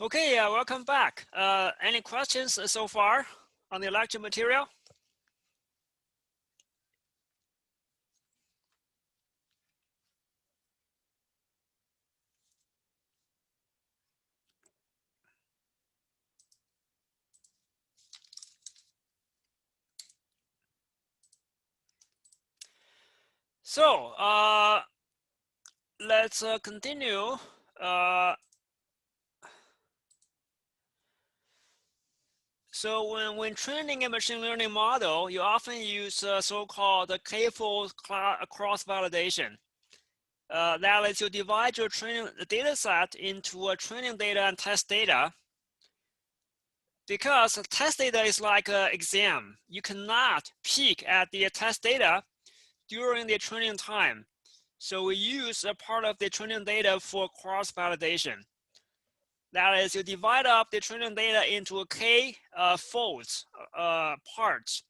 Okay, welcome back. Any questions so far on the lecture material? So let's continue. So when training a machine learning model, you often use so-called k-fold cross-validation. That is, you divide your training data set into a training data and test data. Because test data is like an exam, you cannot peek at the test data during the training time. So we use a part of the training data for cross-validation. That is, you divide up the training data into k folds, parts,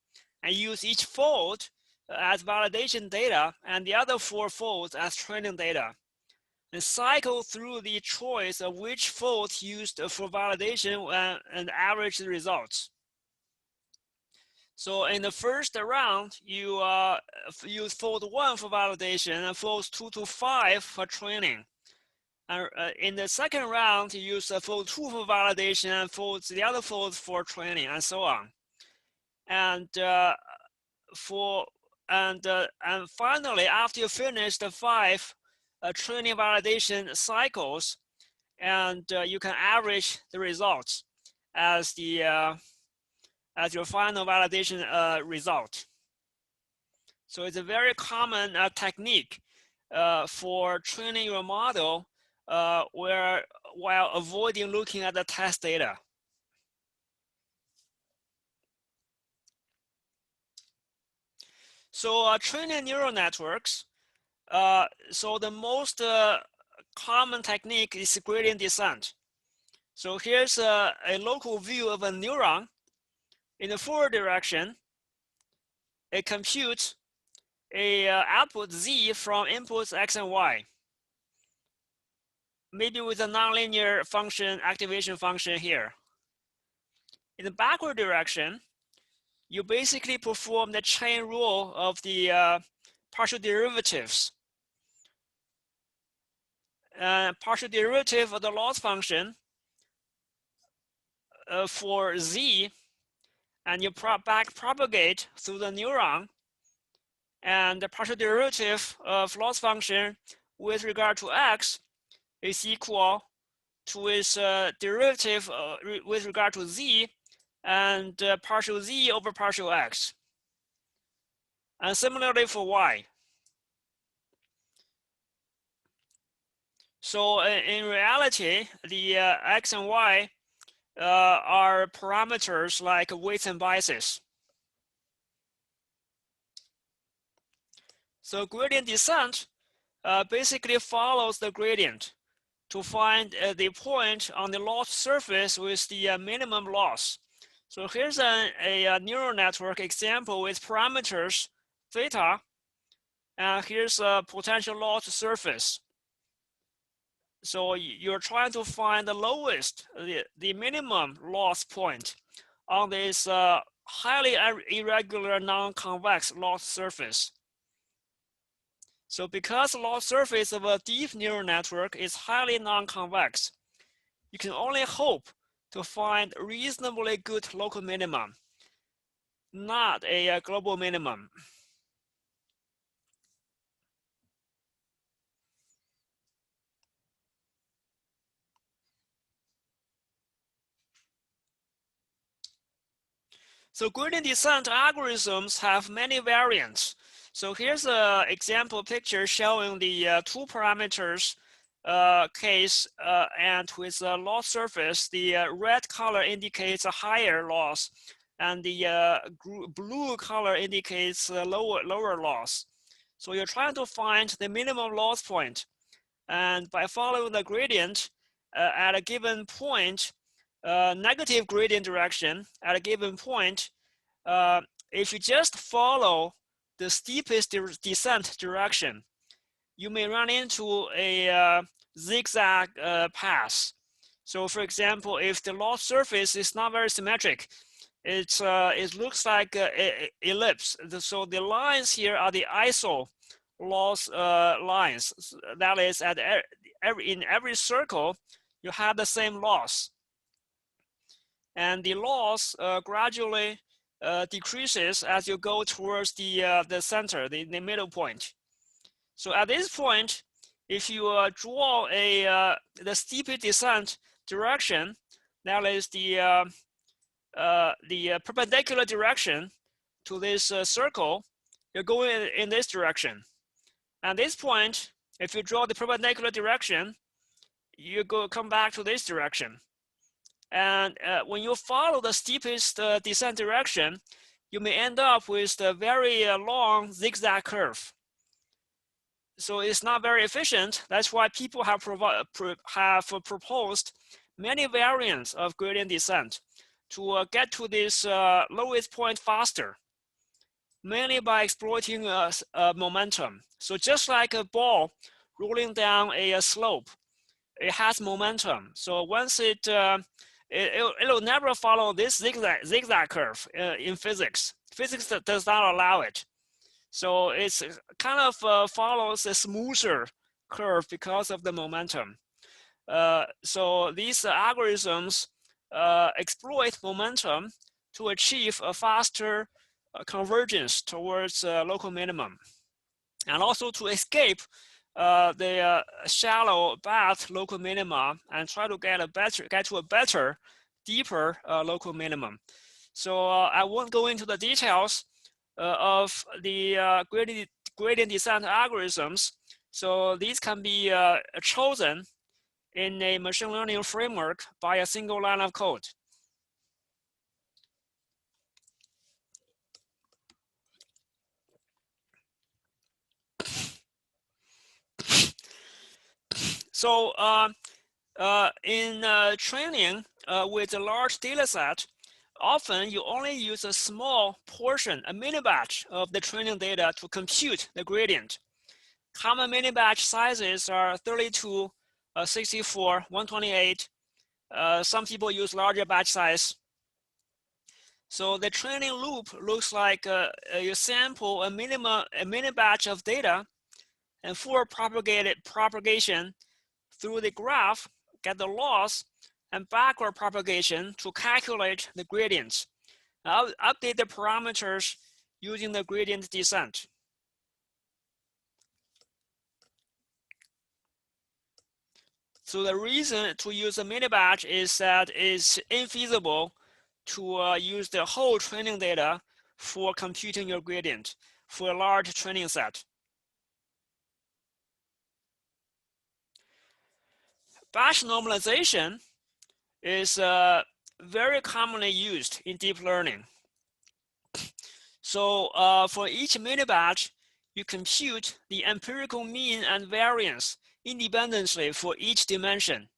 and use each fold as validation data and the other 4 folds as training data. And cycle through the choice of which folds used for validation and average the results. So in the first round, you use fold 1 for validation and folds 2 to 5 for training. And in the second round, you use fold 2 for validation and folds the other folds for training, and so on. And finally, after you finish the 5 training validation cycles, and you can average the results as the as your final validation result. So it's a very common technique for training your model while avoiding looking at the test data. So training neural networks. So the most common technique is gradient descent. So here's a local view of a neuron. In the forward direction, it computes a output z from inputs x and y, maybe with a nonlinear function, activation function here. In the backward direction, you basically perform the chain rule of the partial derivatives. Partial derivative of the loss function for z, and you back propagate through the neuron, and the partial derivative of loss function with regard to x is equal to its derivative with regard to z, and partial z over partial x. And similarly for y. So in reality, the x and y are parameters like weights and biases. So gradient descent basically follows the gradient to find the point on the loss surface with the minimum loss. So here's a neural network example with parameters theta, and here's a potential loss surface. So you're trying to find the lowest, the minimum loss point on this highly irregular non-convex loss surface. So because the loss surface of a deep neural network is highly non-convex, you can only hope to find a reasonably good local minimum, not a global minimum. So gradient descent algorithms have many variants. So here's an example picture showing the 2 parameters case and with a loss surface. The red color indicates a higher loss, and the blue color indicates a lower loss. So you're trying to find the minimum loss point, and by following the gradient at a given point, negative gradient direction at a given point, if you just follow the steepest descent direction, you may run into a zigzag path. So for example, if the loss surface is not very symmetric, it looks like an ellipse. So the lines here are the iso loss lines. That is, in every circle, you have the same loss. And the loss gradually decreases as you go towards the center, the middle point. So at this point, if you draw the steepest descent direction, that is the perpendicular direction to this circle, you're going in this direction. At this point, if you draw the perpendicular direction, you come back to this direction. And when you follow the steepest descent direction, you may end up with a very long zigzag curve. So it's not very efficient. That's why people have proposed many variants of gradient descent to get to this lowest point faster, mainly by exploiting momentum. So just like a ball rolling down a slope, it has momentum. So once it'll never follow this zigzag curve in physics. Physics does not allow it. So it's kind of follows a smoother curve because of the momentum. So these algorithms exploit momentum to achieve a faster convergence towards local minimum, and also to escape the shallow bath local minima and try to get to a better, deeper local minimum. So I won't go into the details of the gradient descent algorithms. So these can be chosen in a machine learning framework by a single line of code. So in training with a large data set, often you only use a small portion, a mini batch of the training data to compute the gradient. Common mini batch sizes are 32, 64, 128. Some people use larger batch size. So the training loop looks like you sample a mini batch of data, and for propagation through the graph, get the loss, and backward propagation to calculate the gradients. I'll update the parameters using the gradient descent. So the reason to use a mini batch is that it's infeasible to use the whole training data for computing your gradient for a large training set. Batch normalization is very commonly used in deep learning. So for each mini batch, you compute the empirical mean and variance independently for each dimension.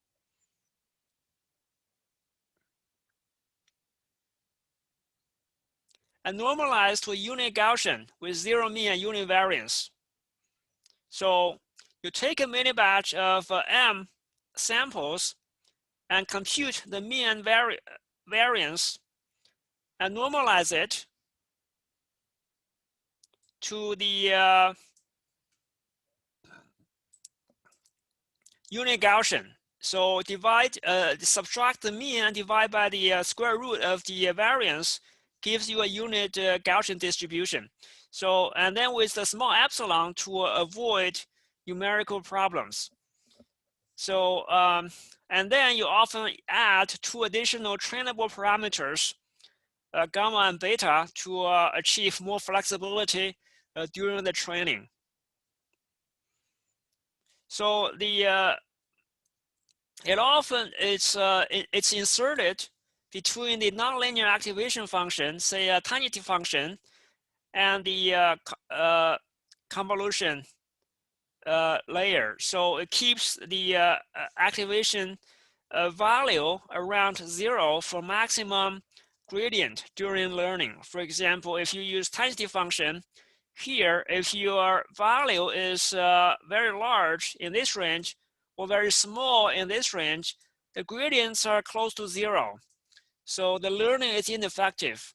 And normalize to a unit Gaussian with zero mean and unit variance. So you take a mini batch of M samples and compute the mean and variance and normalize it to the unit Gaussian. So subtract the mean and divide by the square root of the variance gives you a unit Gaussian distribution. So, and then with the small epsilon to avoid numerical problems. So, and then you often add two additional trainable parameters, gamma and beta, to achieve more flexibility during the training. So it's inserted between the nonlinear activation function, say a tiny t function, and the convolution layer. So it keeps the activation value around 0 for maximum gradient during learning. For example, if you use tiny t function here, if your value is very large in this range or very small in this range, the gradients are close to 0. So the learning is ineffective.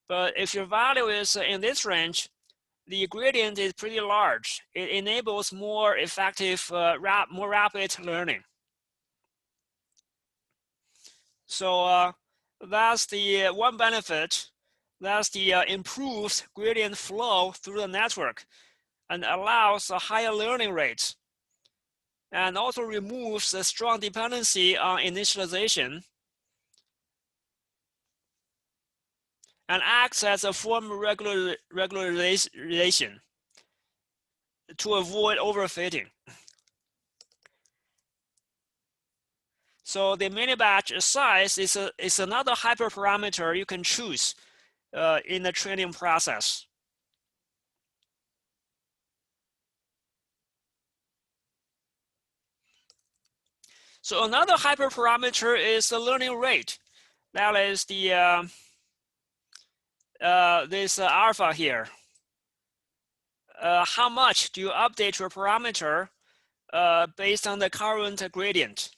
But if your value is in this range, the gradient is pretty large. It enables more effective, more rapid learning. So that's the one benefit. That's the improved gradient flow through the network and allows a higher learning rate, and also removes a strong dependency on initialization and acts as a form of regularization to avoid overfitting. So the mini batch size is another hyperparameter you can choose in the training process. So another hyperparameter is the learning rate. That is the this alpha here. How much do you update your parameter based on the current gradient?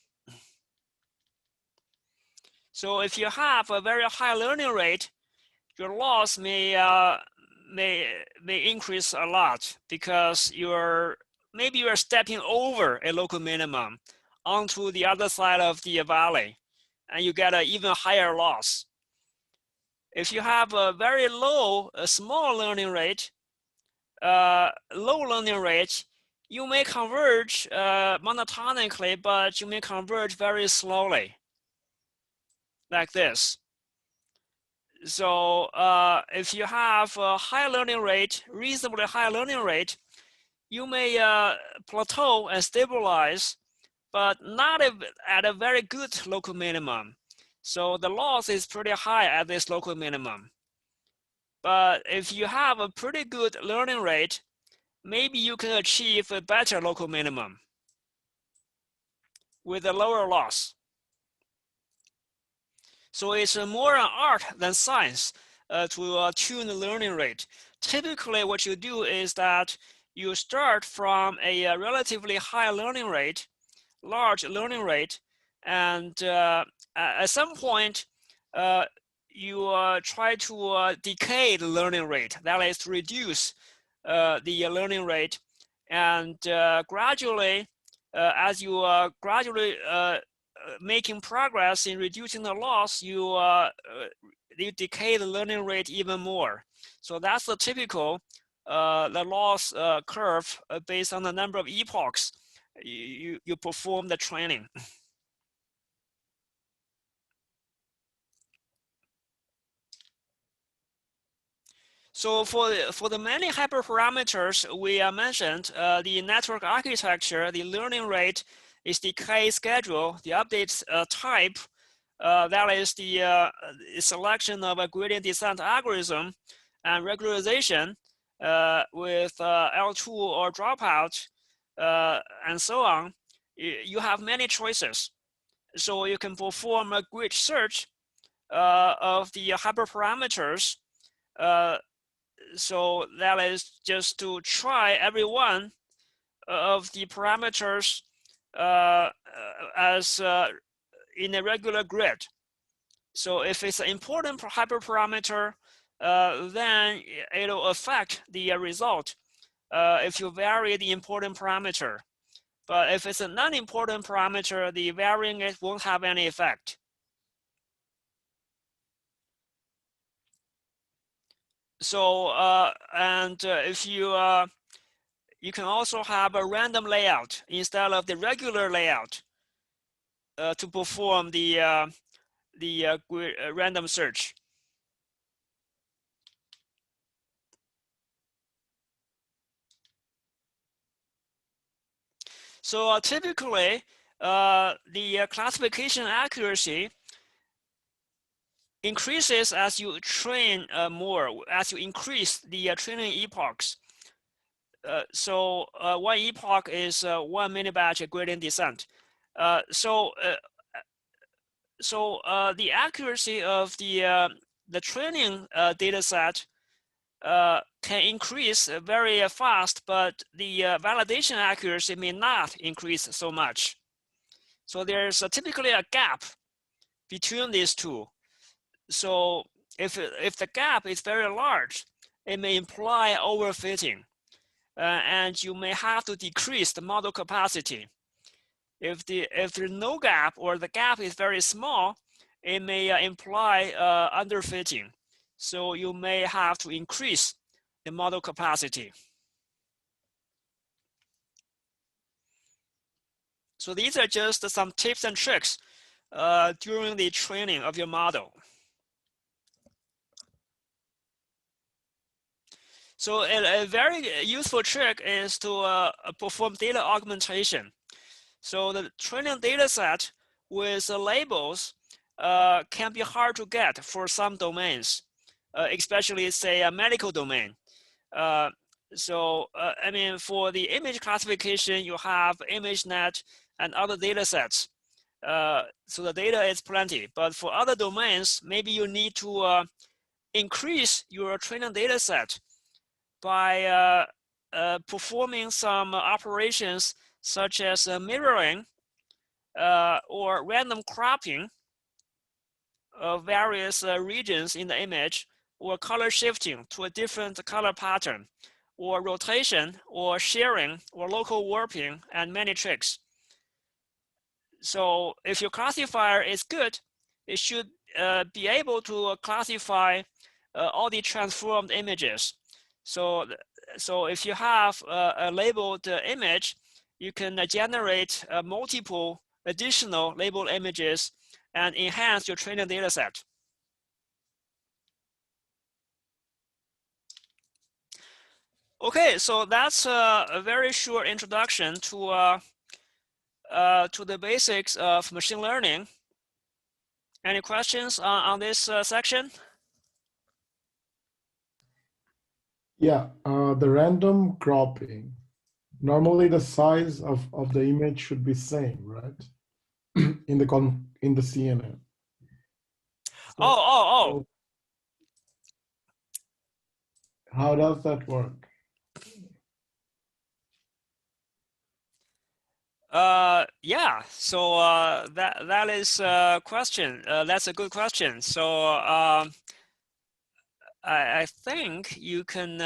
So if you have a very high learning rate, your loss may increase a lot because maybe you're stepping over a local minimum onto the other side of the valley, and you get an even higher loss. If you have a very low, small learning rate, you may converge monotonically, but you may converge very slowly, like this. So if you have a high learning rate, reasonably high learning rate, you may plateau and stabilize, but not at a very good local minimum. So the loss is pretty high at this local minimum. But if you have a pretty good learning rate, maybe you can achieve a better local minimum with a lower loss. So it's more an art than science to tune the learning rate. Typically, what you do is that you start from a relatively high learning rate, large learning rate, and at some point, you try to decay the learning rate. That is to reduce the learning rate, and gradually, as you gradually making progress in reducing the loss, you decay the learning rate even more. So that's the typical the loss curve based on the number of epochs you perform the training. So for the many hyperparameters we mentioned, the network architecture, the learning rate, is the decay schedule, the update type, that is the selection of a gradient descent algorithm, and regularization with L2 or dropout, and so on. You have many choices. So you can perform a grid search of the hyperparameters. So that is just to try every one of the parameters as in a regular grid. So if it's an important hyperparameter, then it'll affect the result if you vary the important parameter. But if it's a non-important parameter, the varying it won't have any effect. So if you can also have a random layout instead of the regular layout to perform the random search. So typically, the classification accuracy increases as you train more, as you increase the training epochs. So one epoch is 1 mini-batch gradient descent. So the accuracy of the training data set can increase very fast, but the validation accuracy may not increase so much. So there's typically a gap between these two. So if the gap is very large, it may imply overfitting, and you may have to decrease the model capacity. If there's no gap or the gap is very small, it may imply underfitting. So you may have to increase the model capacity. So these are just some tips and tricks during the training of your model. So a very useful trick is to perform data augmentation. So the training data set with labels can be hard to get for some domains, especially say a medical domain. I mean, for the image classification, you have ImageNet and other data sets. So the data is plenty, but for other domains, maybe you need to increase your training data set by performing some operations such as mirroring or random cropping of various regions in the image, or color shifting to a different color pattern, or rotation, or shearing, or local warping, and many tricks. So if your classifier is good, it should be able to classify all the transformed images. So if you have a labeled image, you can generate multiple additional labeled images and enhance your training data set. Okay, so that's a very short introduction to the basics of machine learning. Any questions on this section? Yeah, the random cropping. Normally the size of the image should be same, right? in the CNN. So how does that work? Yeah, so that is a question. That's a good question. So I think you can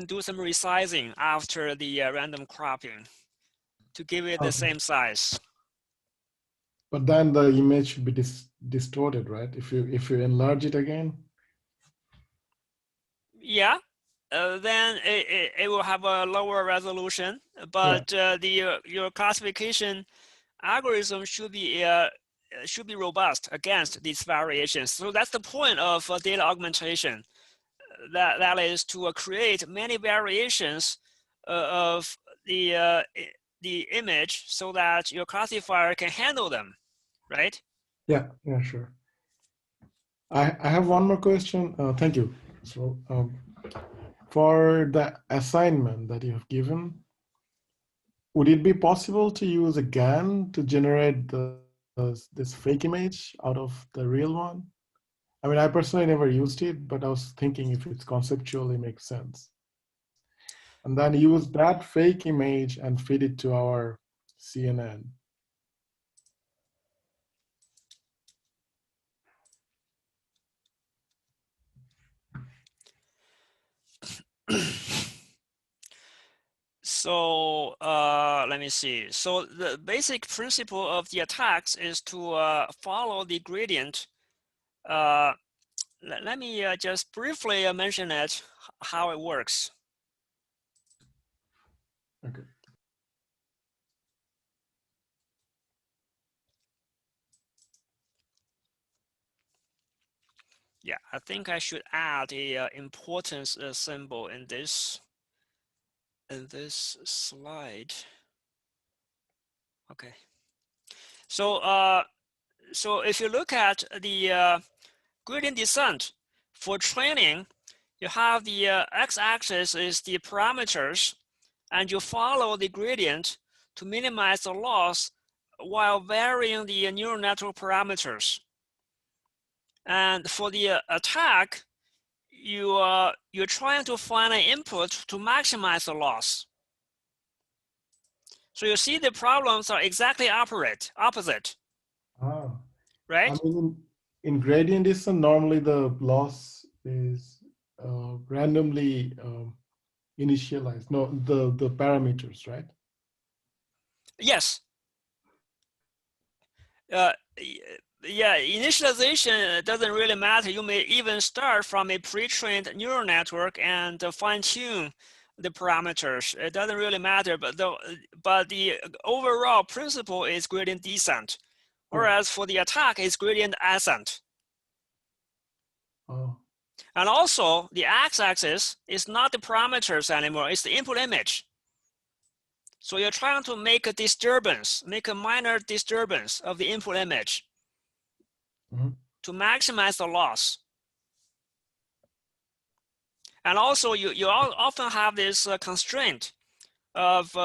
do some resizing after the random cropping to give it the same size. But then the image should be distorted, right? If you enlarge it again. Yeah, then it will have a lower resolution, but yeah. Your classification algorithm should be robust against these variations. So that's the point of data augmentation. That is to create many variations of the image so that your classifier can handle them, right? Yeah, sure. I have one more question. Thank you. So for the assignment that you have given, would it be possible to use a GAN to generate this fake image out of the real one? I mean, I personally never used it, but I was thinking if it's conceptually makes sense. And then use that fake image and feed it to our CNN. So let me see. So the basic principle of the attacks is to follow the gradient. Let me just briefly mention it, how it works. Okay. Yeah, I think I should add a importance symbol in this slide. Okay. So so if you look at the gradient descent for training, you have the x-axis is the parameters, and you follow the gradient to minimize the loss while varying the neural network parameters. And for the attack, you're trying to find an input to maximize the loss. So you see the problems are exactly opposite, Ah, right? I mean, in gradient descent, normally the loss is randomly initialized. No, the parameters, right? Yes. Yeah, initialization doesn't really matter. You may even start from a pre-trained neural network and fine-tune the parameters. It doesn't really matter, but the overall principle is gradient descent, whereas for the attack, it's gradient ascent. Oh, And also, the x-axis is not the parameters anymore; it's the input image. So you're trying to make a disturbance, make a minor disturbance of the input image to maximize the loss. And also, you often have this constraint of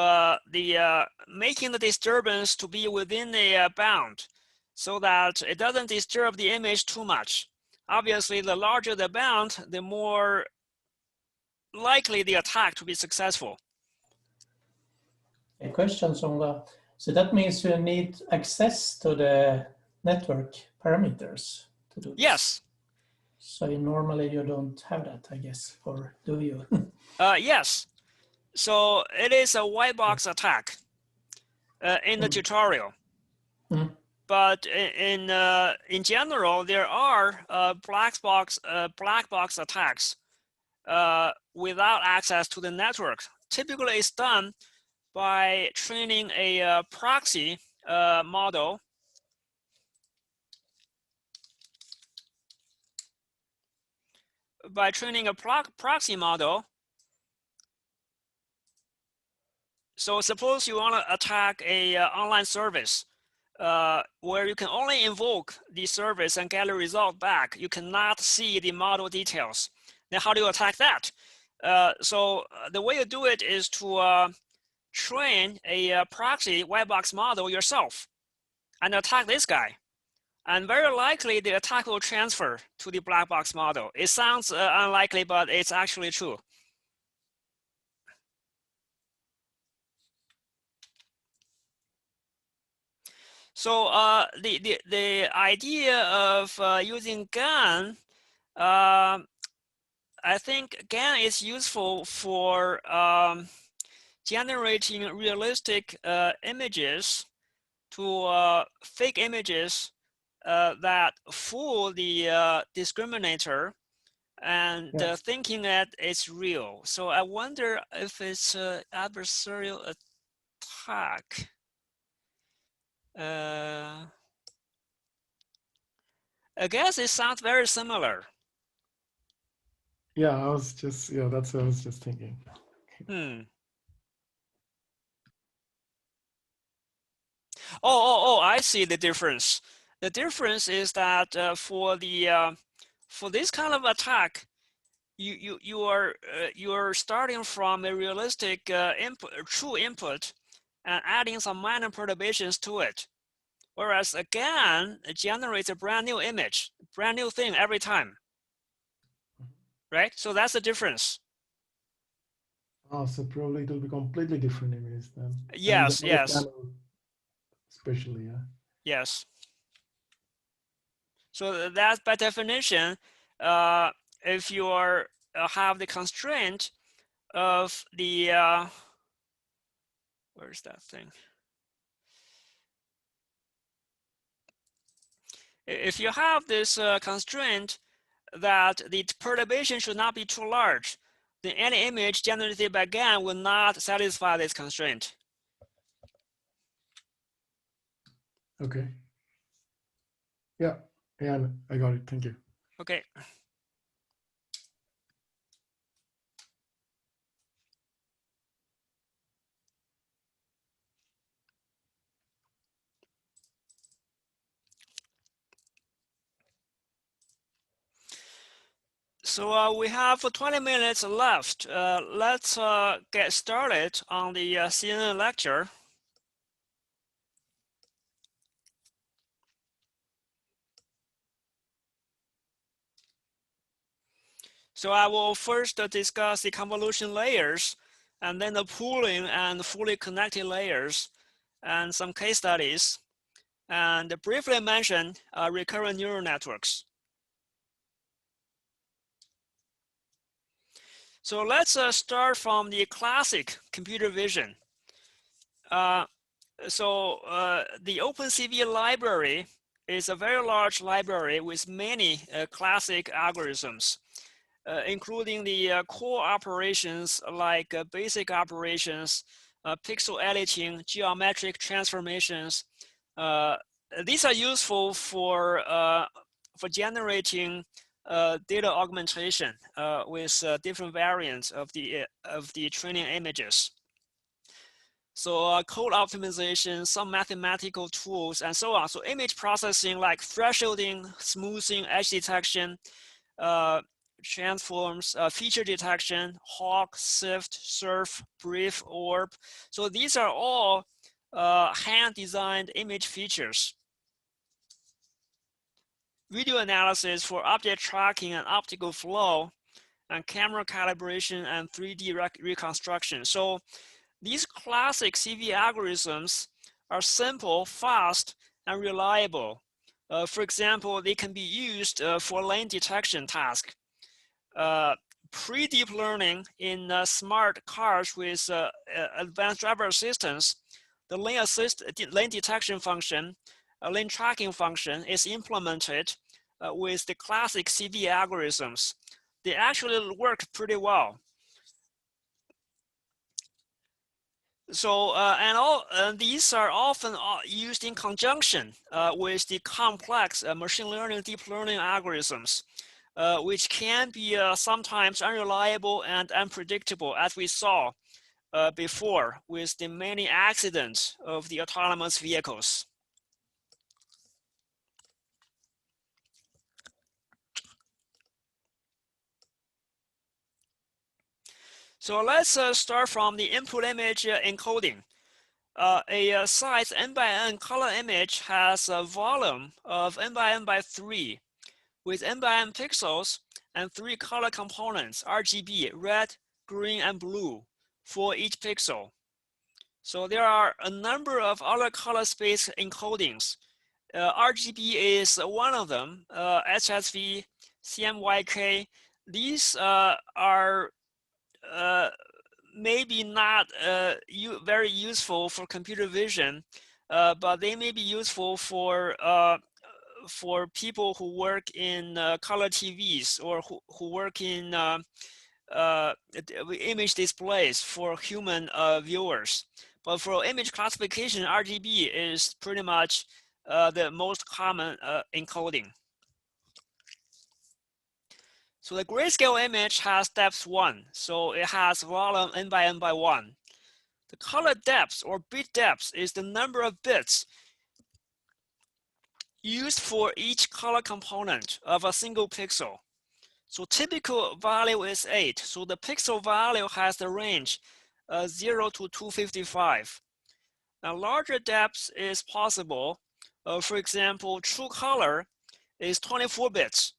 making the disturbance to be within a bound so that it doesn't disturb the image too much. Obviously, the larger the bound, the more likely the attack to be successful. A question, Songa. So that means you need access to the network parameters to do this? Yes. So normally you don't have that, I guess, or do you? Yes. So it is a white box attack in the tutorial. But in general, there are black box attacks without access to the network. Typically, it's done by training a proxy model. By training a proxy model. So suppose you want to attack a online service where you can only invoke the service and get a result back. You cannot see the model details. Then how do you attack that? So the way you do it is to train a proxy white box model yourself and attack this guy. And very likely the attack will transfer to the black box model. It sounds unlikely, but it's actually true. So the idea of using GAN, I think GAN is useful for generating realistic images to fake images that fool the discriminator and thinking that it's real. So I wonder if it's an adversarial attack. I guess it sounds very similar. yeah, I was just, that's what I was just thinking. Oh, I see the difference. The difference is that for this kind of attack, you are starting from a realistic true input and adding some minor perturbations to it. Whereas again, it generates a brand new image, brand new thing every time. Right? So that's the difference. Oh, so probably it will be completely different images then. Yes, yes. Especially, Yes. So that's by definition, if you are have the constraint of the where's that thing? If you have this constraint that the perturbation should not be too large, then any image generated by GAN will not satisfy this constraint. Okay. Yeah, I got it. Thank you. Okay. So we have 20 minutes left. Let's get started on the CNN lecture. So I will first discuss the convolution layers and then the pooling and fully connected layers, and some case studies, and briefly mention recurrent neural networks. So let's start from the classic computer vision. The OpenCV library is a very large library with many classic algorithms, including the core operations like basic operations, pixel editing, geometric transformations. These are useful for generating data augmentation with different variants of the training images. So code optimization, some mathematical tools, and so on. So image processing like thresholding, smoothing, edge detection, transforms, feature detection, hawk, sift, surf, brief, orb. So these are all hand-designed image features. Video analysis for object tracking and optical flow, and camera calibration and 3D reconstruction. So these classic CV algorithms are simple, fast, and reliable. For example, they can be used for lane detection tasks. Pre-deep learning in smart cars with advanced driver assistance, the lane detection function, lane tracking function is implemented with the classic CV algorithms. They actually work pretty well. So, these are often used in conjunction with the complex machine learning, deep learning algorithms, which can be sometimes unreliable and unpredictable, as we saw before with the many accidents of the autonomous vehicles. So let's start from the input image encoding. A size n by n color image has a volume of n by n by 3 with n by n pixels and 3 color components, RGB, red, green, and blue for each pixel. So there are a number of other color space encodings. RGB is one of them, HSV, CMYK. These are maybe not very useful for computer vision, but they may be useful for people who work in color TVs or who work in image displays for human viewers. But for image classification, RGB is pretty much the most common encoding. So the grayscale image has depth 1, so it has volume n by n by 1. The color depth or bit depth is the number of bits used for each color component of a single pixel. So typical value is 8, so the pixel value has the range 0 to 255. Now larger depth is possible. For example, true color is 24 bits.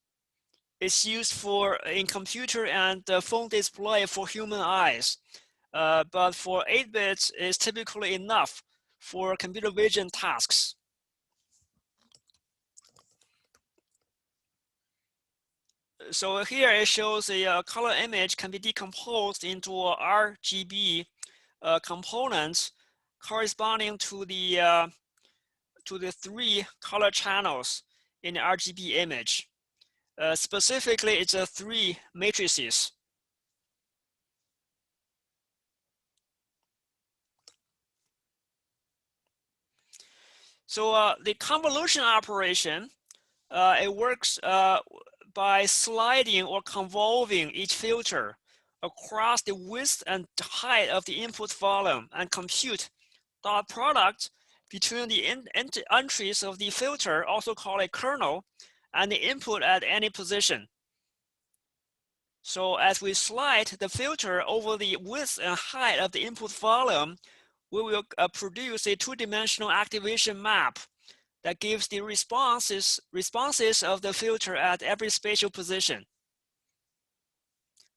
It's used in computer and phone display for human eyes. But for 8 bits is typically enough for computer vision tasks. So here it shows a color image can be decomposed into RGB components corresponding to the 3 color channels in the RGB image. Specifically, it's 3 matrices. So the convolution operation, it works by sliding or convolving each filter across the width and height of the input volume and compute dot product between the entries of the filter, also called a kernel, and the input at any position. So as we slide the filter over the width and height of the input volume, we will produce a 2-dimensional activation map that gives the responses of the filter at every spatial position,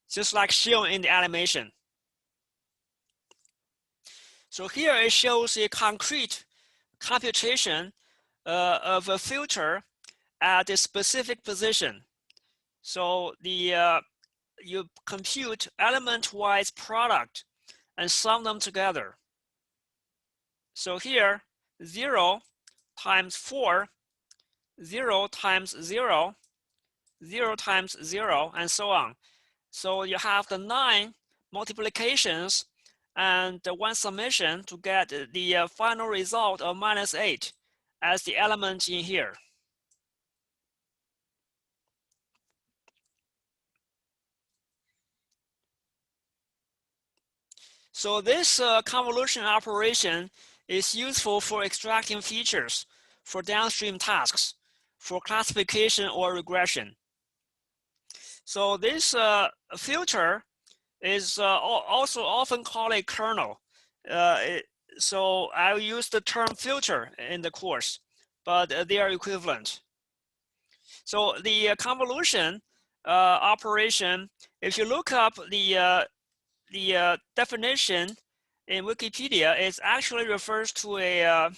just like shown in the animation. So here it shows a concrete computation of a filter at a specific position. So you compute element-wise product and sum them together. So here, 0 times 4, 0 times 0, 0 times 0, and so on. So you have the 9 multiplications and one summation to get the final result of -8 as the element in here. So this convolution operation is useful for extracting features for downstream tasks, for classification or regression. So this filter is also often called a kernel. So I'll use the term filter in the course, but they are equivalent. So the convolution operation, if you look up the definition in Wikipedia, it actually refers to a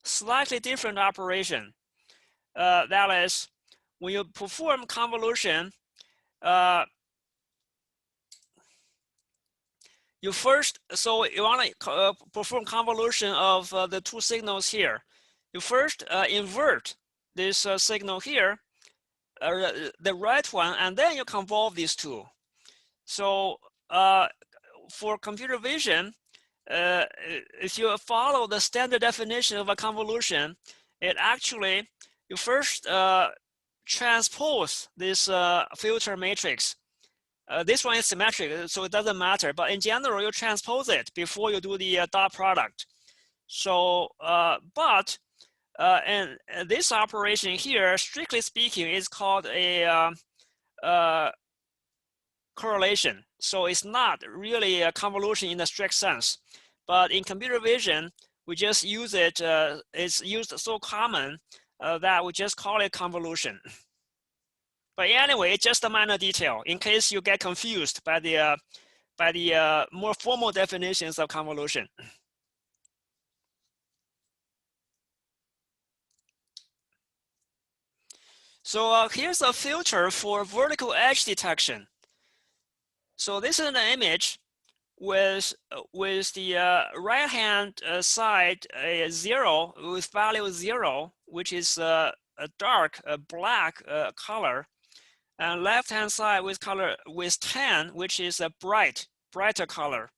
slightly different operation. That is, when you perform convolution, you want to perform convolution of the two signals here. You first invert this signal here, the right one, and then you convolve these two. So for computer vision, if you follow the standard definition of a convolution, it actually, you first transpose this filter matrix. This one is symmetric, so it doesn't matter. But in general, you transpose it before you do the dot product. So, and this operation here, strictly speaking, is called a correlation. So it's not really a convolution in the strict sense. But in computer vision, we just use it. It's used so common that we just call it convolution. But anyway, it's just a minor detail in case you get confused by the more formal definitions of convolution. So here's a filter for vertical edge detection. So this is an image with the right-hand side a 0 with value 0, which is a dark black color, and left-hand side with color with 10, which is a brighter color.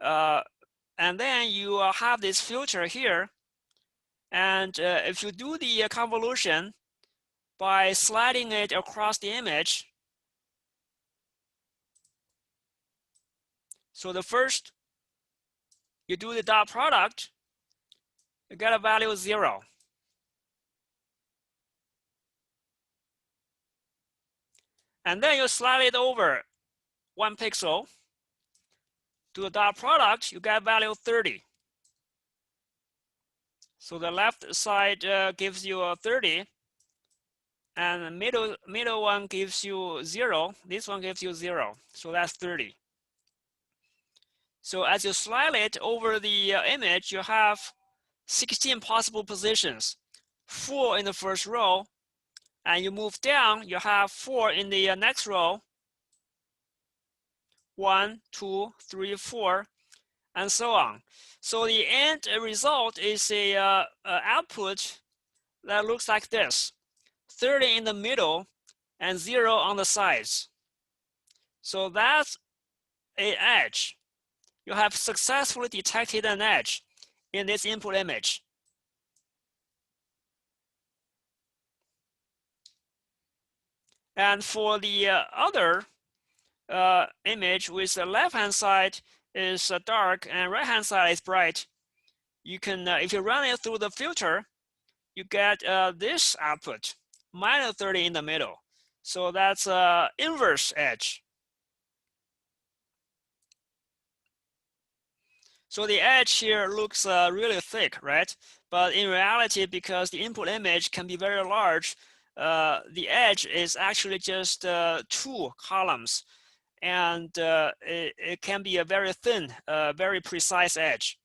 And then you have this filter here, and if you do the convolution by sliding it across the image, so the first you do the dot product, you get a value 0. And then you slide it over 1 pixel. Do the dot product, you get value 30. So the left side gives you 30, and the middle one gives you 0. This one gives you 0. So that's 30. So as you slide it over the image, you have 16 possible positions, 4 in the first row, and you move down, you have 4 in the next row, 1, 2, 3, 4, and so on. So the end result is a output that looks like this: 30 in the middle and 0 on the sides. So that's an edge. You have successfully detected an edge in this input image. And for the other image with the left-hand side is dark and right-hand side is bright, you can, if you run it through the filter, you get this output, -30 in the middle. So that's inverse edge. So the edge here looks really thick, right? But in reality, because the input image can be very large, the edge is actually just 2 columns, and it can be a very thin, very precise edge.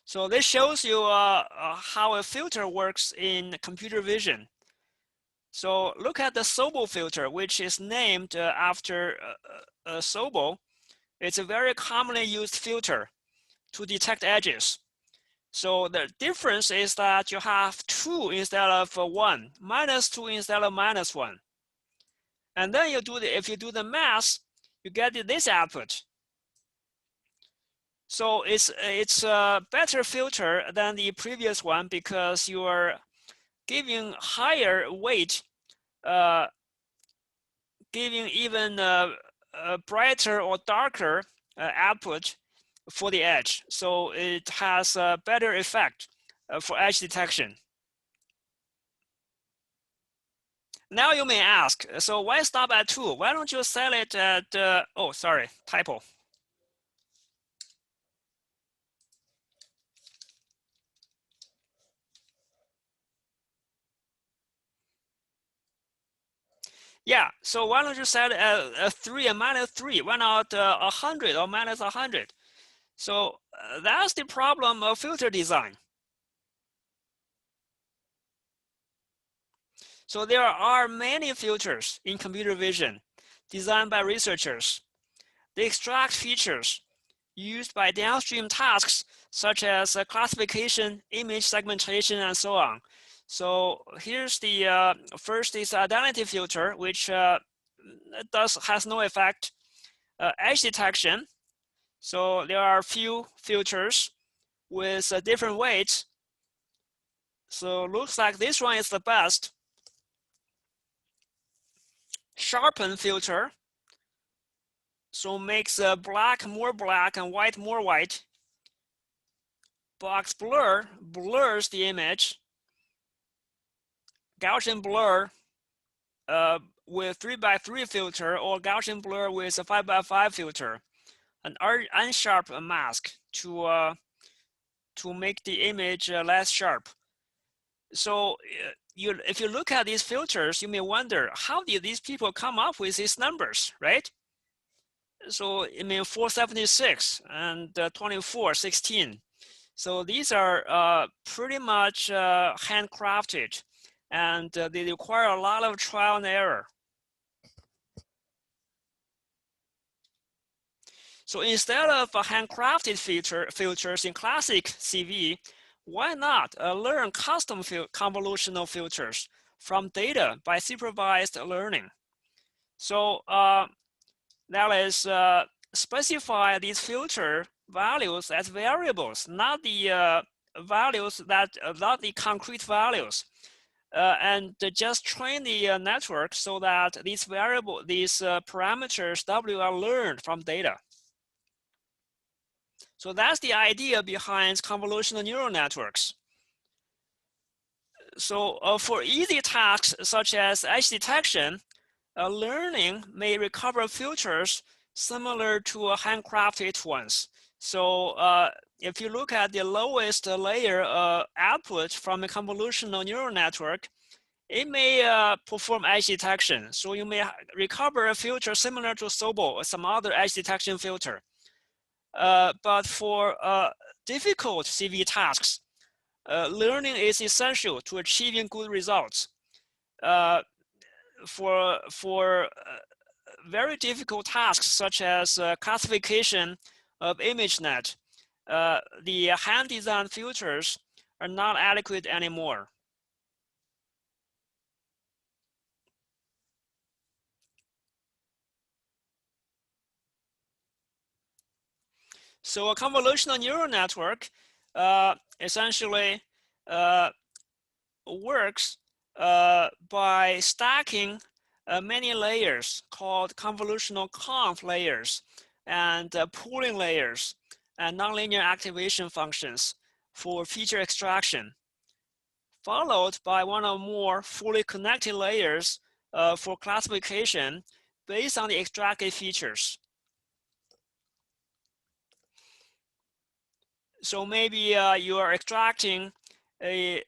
So this shows you how a filter works in computer vision. So look at the Sobel filter, which is named after Sobel. It's a very commonly used filter to detect edges. So the difference is that you have 2 instead of 1, -2 instead of -1. And then if you do the math, you get this output. So it's a better filter than the previous one because you are giving higher weight, giving even a brighter or darker output for the edge. So it has a better effect for edge detection. Now you may ask, so why stop at 2? Why don't you sell it at, oh, sorry, typo. Yeah, so why don't you set a 3 and -3? Why not 100 or -100? So that's the problem of filter design. So there are many filters in computer vision designed by researchers. They extract features used by downstream tasks such as classification, image segmentation, and so on. So here's the first is identity filter, which has no effect. Edge detection. So there are a few filters with different weights. So looks like this one is the best. Sharpen filter. So makes black more black and white more white. Box blur blurs the image. Gaussian blur with 3x3 filter or Gaussian blur with a 5x5 filter. An unsharp mask to make the image less sharp. So if you look at these filters, you may wonder, how did these people come up with these numbers, right? So I mean 476 and 2416. So these are pretty much handcrafted, and they require a lot of trial and error. So instead of handcrafted filters in classic CV, why not learn custom convolutional filters from data by supervised learning? So that is specify these filter values as variables, not the values not the concrete values, and just train the network so that these parameters W are learned from data. So that's the idea behind convolutional neural networks. So for easy tasks such as edge detection, learning may recover filters similar to handcrafted ones. So if you look at the lowest layer output from a convolutional neural network, it may perform edge detection. So you may recover a filter similar to Sobel or some other edge detection filter. But for difficult CV tasks, learning is essential to achieving good results. For very difficult tasks such as classification of ImageNet, the hand-designed filters are not adequate anymore. So a convolutional neural network essentially works by stacking many layers called convolutional conv layers and pooling layers and nonlinear activation functions for feature extraction, followed by one or more fully connected layers for classification based on the extracted features. So maybe you are extracting a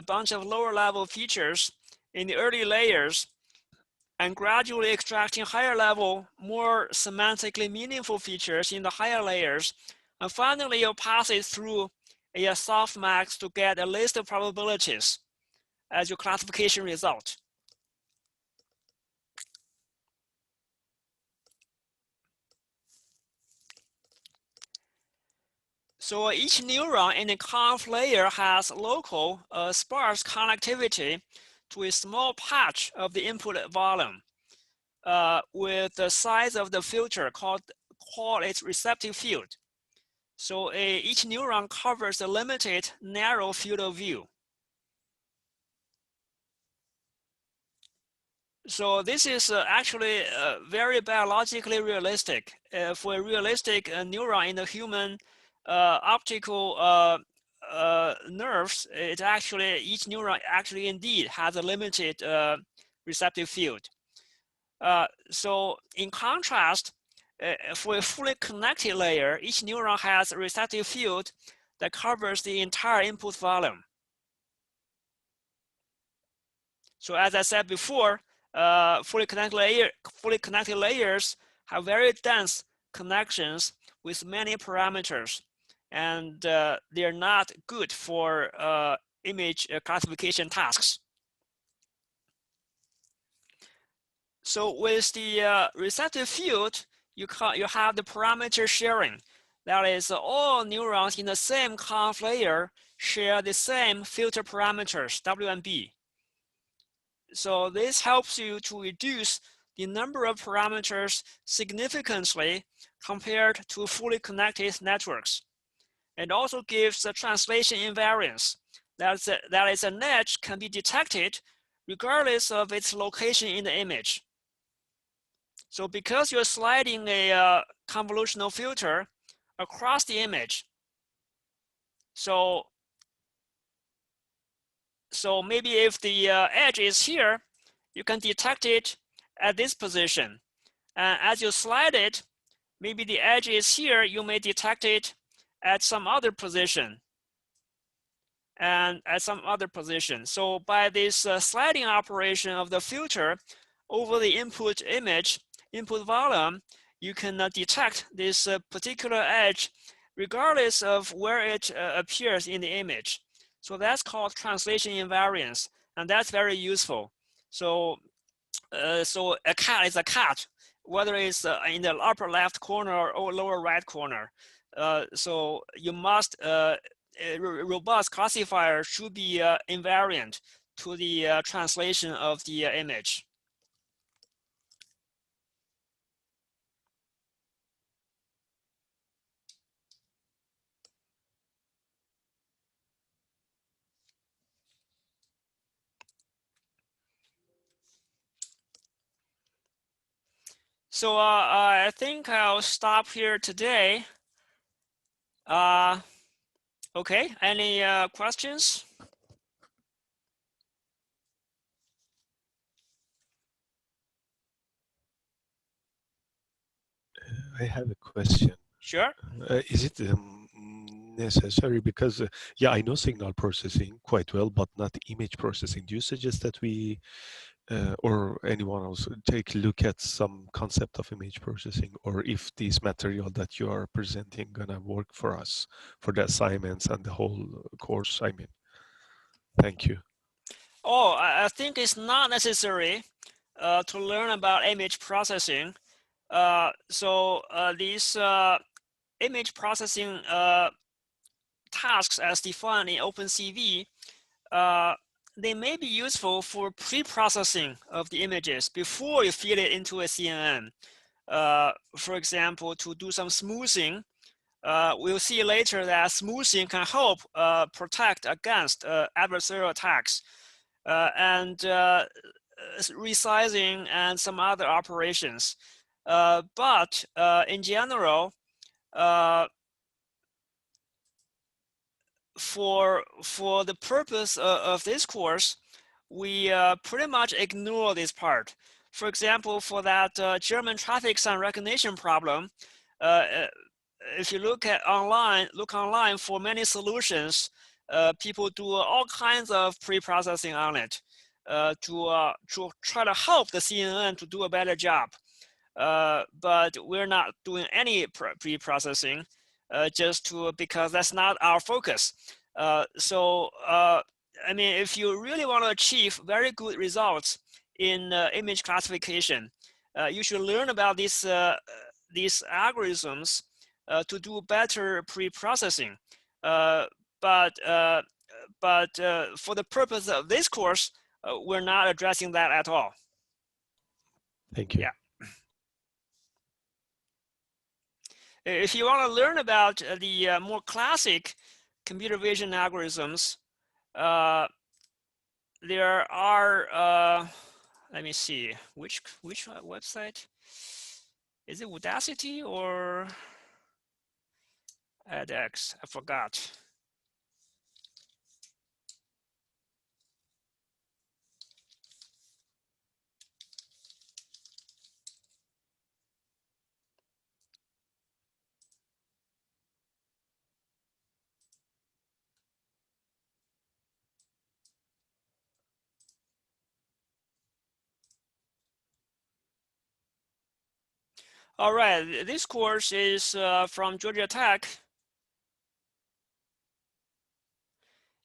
bunch of lower level features in the early layers and gradually extracting higher level, more semantically meaningful features in the higher layers. And finally, you'll pass it through a SoftMax to get a list of probabilities as your classification result. So each neuron in the conv layer has local sparse connectivity to a small patch of the input volume with the size of the filter called its receptive field. So each neuron covers a limited narrow field of view. So this is actually very biologically realistic. For a realistic neuron in the human optical nerves, it actually, each neuron actually indeed has a limited receptive field. So in contrast, for a fully connected layer, each neuron has a receptive field that covers the entire input volume. So as I said before, fully connected layers have very dense connections with many parameters, and they're not good for image classification tasks. So with the receptive field, you have the parameter sharing. That is, all neurons in the same conv layer share the same filter parameters, W and B. So this helps you to reduce the number of parameters significantly compared to fully connected networks. It also gives a translation invariance. That is, an edge can be detected regardless of its location in the image. So because you're sliding a convolutional filter across the image, so maybe if the edge is here, you can detect it at this position. And as you slide it, maybe the edge is here, you may detect it at some other position and at some other position. So by this sliding operation of the filter over the input image, input volume, you can detect this particular edge regardless of where it appears in the image. So that's called translation invariance, and that's very useful. So, so a cat is a cat, whether it's in the upper left corner or lower right corner. So you must, a robust classifier should be invariant to the translation of the image. So I think I'll stop here today. Okay, any questions? I have a question. Sure. Is it necessary? Because, yeah, I know signal processing quite well, but not image processing. Do you suggest that we, or anyone else, take a look at some concept of image processing, or if this material that you are presenting gonna work for us for the assignments and the whole course? I mean, thank you. Oh, I think it's not necessary to learn about image processing. So these image processing tasks as defined in OpenCV, they may be useful for pre-processing of the images before you feed it into a CNN. For example, to do some smoothing. We'll see later that smoothing can help protect against adversarial attacks and resizing and some other operations. But in general, for the purpose of this course, we pretty much ignore this part. For example, for that German traffic sign recognition problem, if you look online for many solutions, people do all kinds of pre-processing on it to try to help the CNN to do a better job. But we're not doing any pre-processing just because that's not our focus. I mean, if you really want to achieve very good results in image classification, you should learn about these algorithms to do better pre-processing. But for the purpose of this course, we're not addressing that at all. Thank you. Yeah. If you want to learn about the more classic computer vision algorithms, there are, let me see, which website? Is it Udacity or edX? I forgot. All right, this course is from Georgia Tech.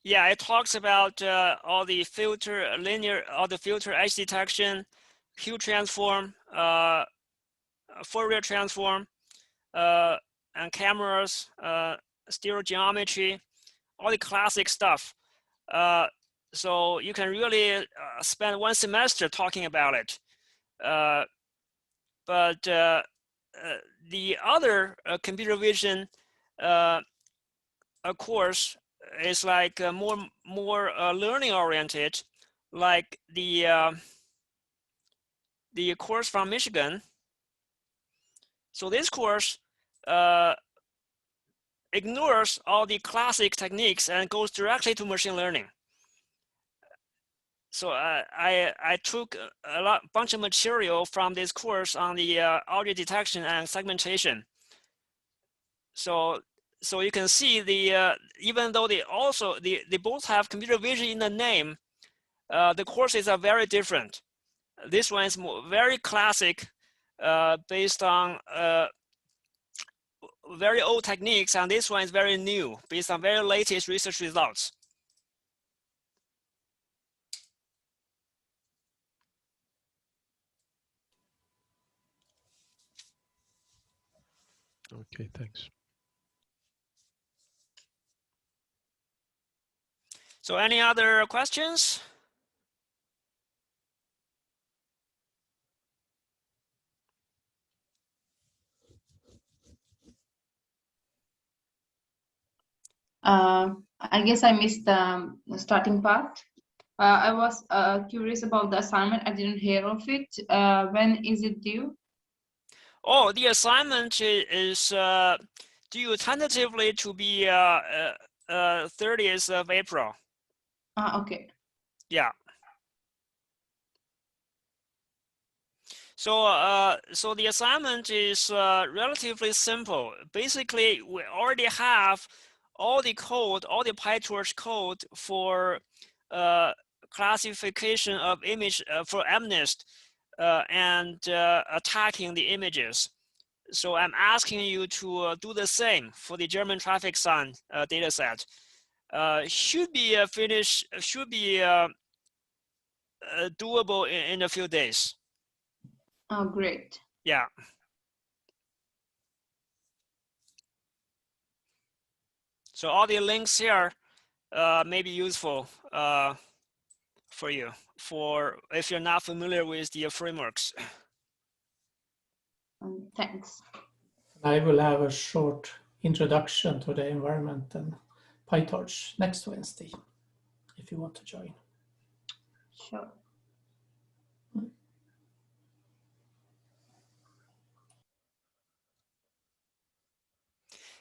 Yeah, it talks about all the filter edge detection, hue transform, Fourier transform, and cameras, stereogeometry, all the classic stuff. So you can really spend one semester talking about it. But the other computer vision course is like more learning oriented, like the course from Michigan. So this course ignores all the classic techniques and goes directly to machine learning. So I took a bunch of material from this course on the audio detection and segmentation. So you can see even though they both have computer vision in the name, the courses are very different. This one is very classic, based on very old techniques, and this one is very new, based on very latest research results. Okay, thanks. So any other questions? I guess I missed the starting part. I was curious about the assignment. I didn't hear of it. When is it due? Oh, the assignment is due tentatively to be 30th of April. Okay. Yeah. So the assignment is relatively simple. Basically, we already have all the code, all the PyTorch code for classification of image for MNIST and attacking the images. So I'm asking you to do the same for the German traffic sign dataset. Should be doable in a few days. Oh, great. Yeah. So all the links here may be useful for you if you're not familiar with the frameworks. Thanks. I will have a short introduction to the environment and PyTorch next Wednesday, if you want to join. Sure.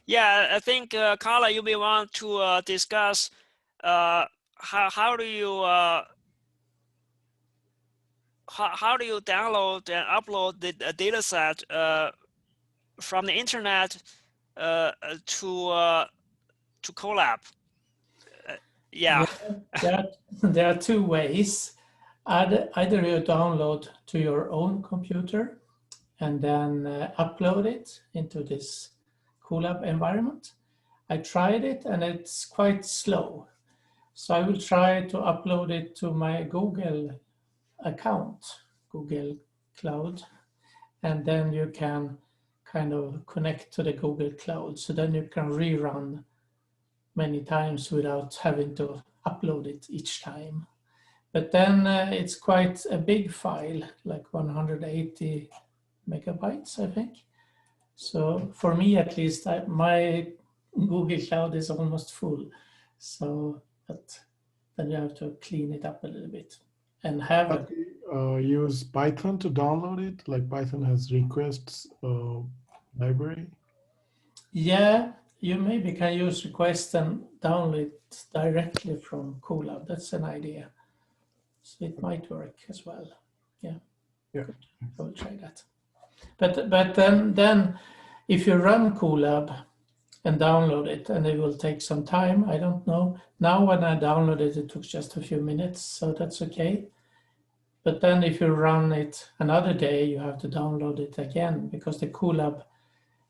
Yeah, I think Carla, you may want to discuss how do you download and upload the data set from the internet to Colab. Yeah. There are two ways. Either you download to your own computer and then upload it into this Colab environment. I tried it and it's quite slow. So I will try to upload it to my Google account, Google Cloud, and then you can kind of connect to the Google Cloud. So then you can rerun many times without having to upload it each time. But then it's quite a big file, like 180 megabytes, I think. So for me, at least, my Google Cloud is almost full. So, but then you have to clean it up a little bit and have it. Use Python to download it? Like Python has requests library? Yeah, you maybe can use request and download it directly from Colab. That's an idea. So it might work as well. Yeah. Good. I will try that. But then if you run Colab and download it, and it will take some time, I don't know. Now when I downloaded it, it took just a few minutes, so that's okay. But then if you run it another day, you have to download it again because the Colab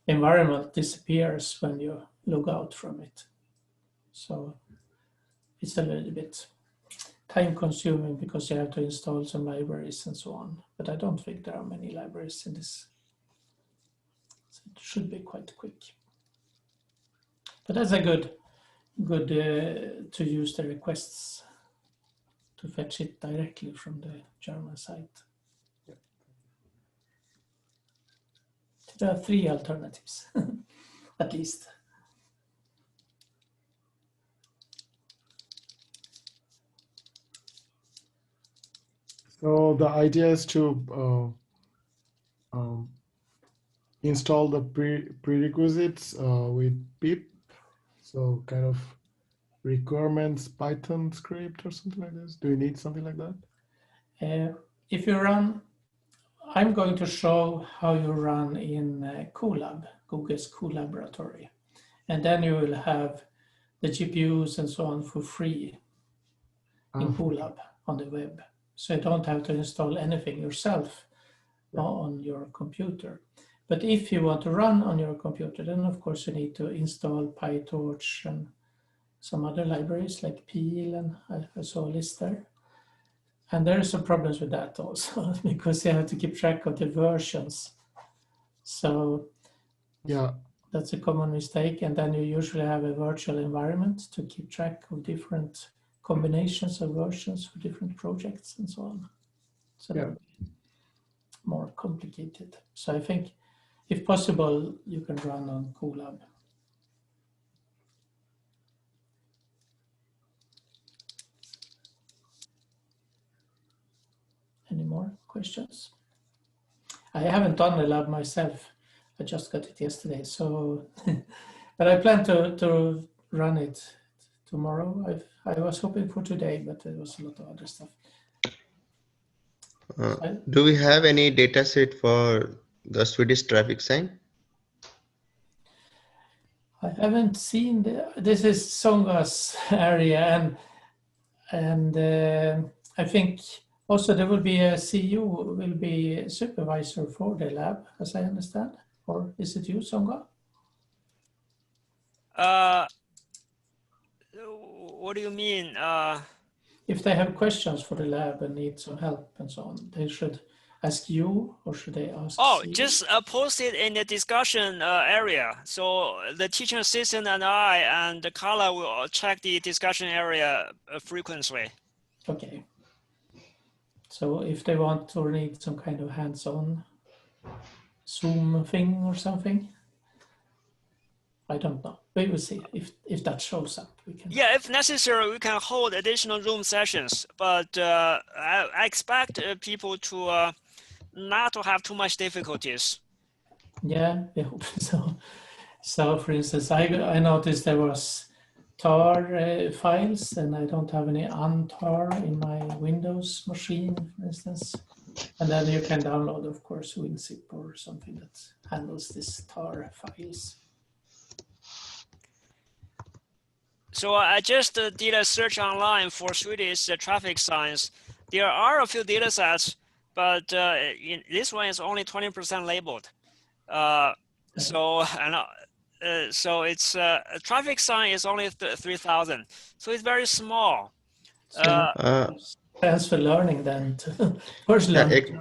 environment disappears when you log out from it. So it's a little bit time consuming because you have to install some libraries and so on. But I don't think there are many libraries in this. So it should be quite quick. But that's a good to use the requests to fetch it directly from the German site. There are 3 alternatives, at least. So the idea is to install the prerequisites with pip. So kind of requirements Python script or something like this. Do you need something like that? If you run, I'm going to show how you run in Colab, Google's Colaboratory. And then you will have the GPUs and so on for free in Colab on the web. So you don't have to install anything yourself on your computer. But if you want to run on your computer, then of course you need to install PyTorch and some other libraries like Peel, and I saw a list there. And there are some problems with that also because you have to keep track of the versions. So yeah, that's a common mistake. And then you usually have a virtual environment to keep track of different combinations of versions for different projects and so on. So that would be more complicated. So I think if possible, you can run on Colab. Any more questions? I haven't done the lab myself. I just got it yesterday. So, but I plan to run it tomorrow. I was hoping for today, but there was a lot of other stuff. Do we have any data set for the Swedish traffic sign? I haven't seen this is Songa's area, and I think also there will be a CU will be supervisor for the lab, as I understand, or is it you, Songa? What do you mean? If they have questions for the lab and need some help and so on, they should ask you, or should they ask? Oh, CU? just post it in the discussion area. So the teaching assistant and I and Carla will check the discussion area frequently. Okay. So if they want or need some kind of hands-on Zoom thing or something, I don't know. We will see if that shows up. We can. Yeah, if necessary, we can hold additional Zoom sessions. But I expect people to not to have too much difficulties. Yeah, I hope so. So, for instance, I noticed there was tar files, and I don't have any untar in my Windows machine, for instance. And then you can download, of course, WinZip or something that handles these tar files. So I just did a search online for Swedish traffic signs. There are a few data sets, but this one is only 20% labeled. So it's a traffic sign is only 3,000, so it's very small. Transfer learning then to first Yeah, learning.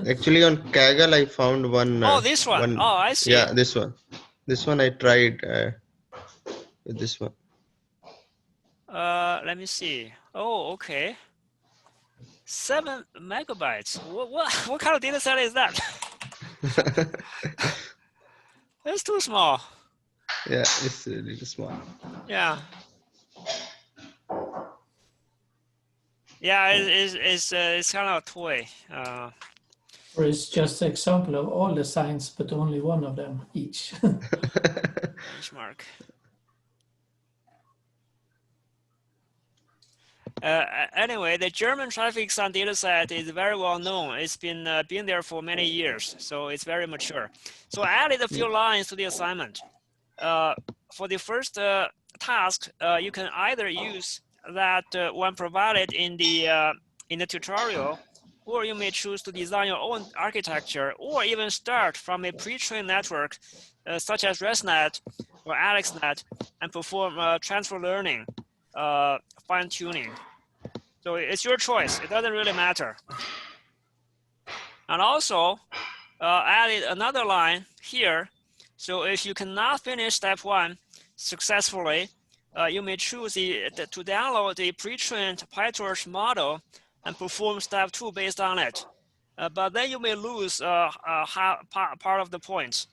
actually, on Kaggle, I found one. Oh, this one. Oh, I see. Yeah, this one. This one I tried with this one. Let me see. Oh, okay. 7 megabytes. What kind of data set is that? It's too small. Yeah, it's really small. Yeah. Yeah, it's kind of a toy. Or it's just an example of all the signs, but only one of them each. Benchmark. Anyway, the German traffic sign dataset is very well known. It's been there for many years, so it's very mature. So I added a few lines to the assignment. For the first task, you can either use that one provided in the tutorial, or you may choose to design your own architecture, or even start from a pre-trained network, such as ResNet or AlexNet, and perform transfer learning, fine-tuning. So it's your choice. It doesn't really matter. And also, added another line here. So if you cannot finish step 1 successfully, you may choose to download the pre-trained PyTorch model and perform step 2 based on it. But then you may lose part of the points.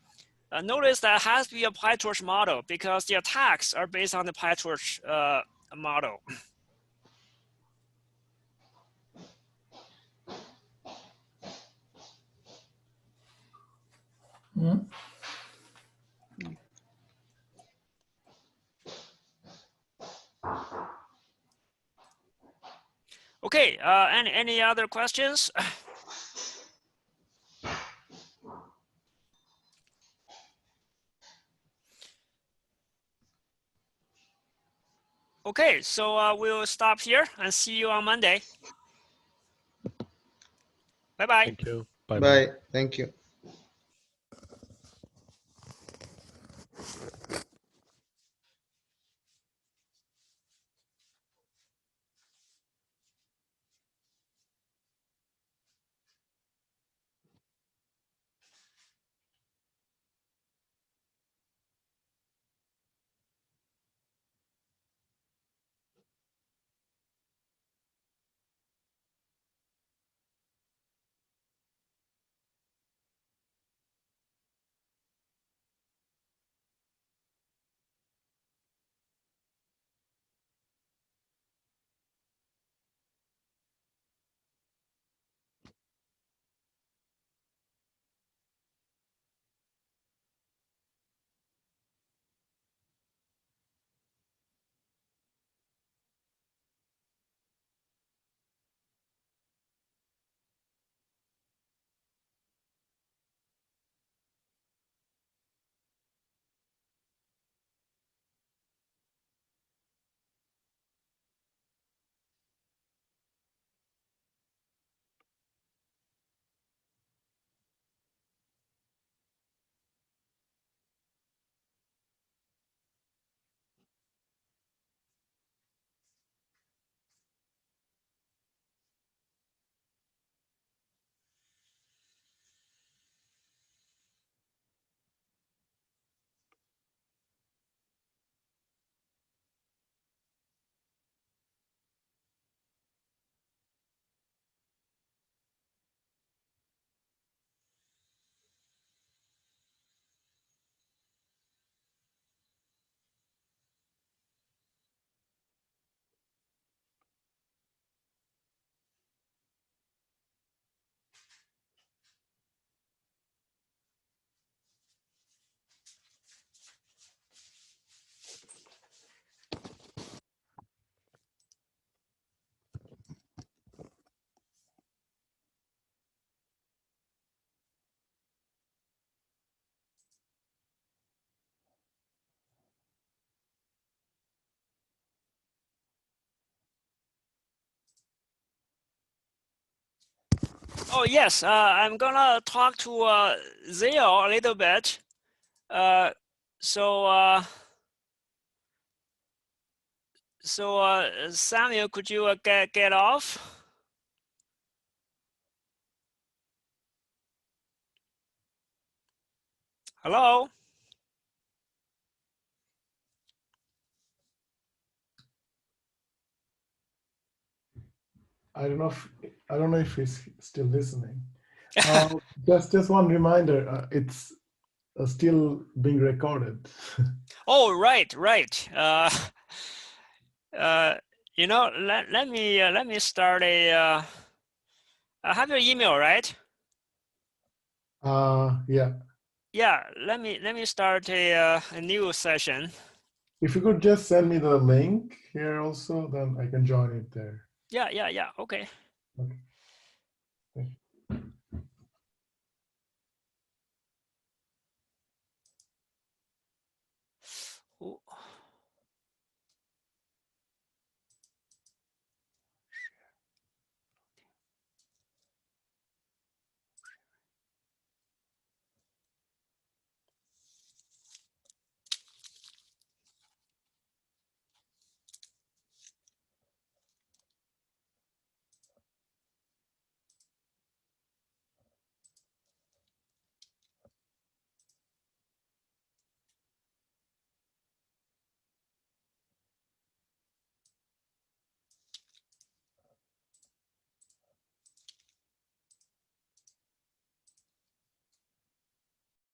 Notice that has to be a PyTorch model because the attacks are based on the PyTorch model. Mm. Okay, any other questions? Okay, so we'll stop here and see you on Monday. Bye-bye. Thank you. Bye-bye. Bye. Thank you. Oh yes, I'm gonna talk to Zio a little bit. So Samuel, could you get off? Hello. I don't know if he's still listening. Just one reminder, it's still being recorded. Oh, right. You know, let me start a. I have your email, right? Yeah. Yeah. Let me start a new session. If you could just send me the link here also, then I can join it there. Yeah. Okay. Okay.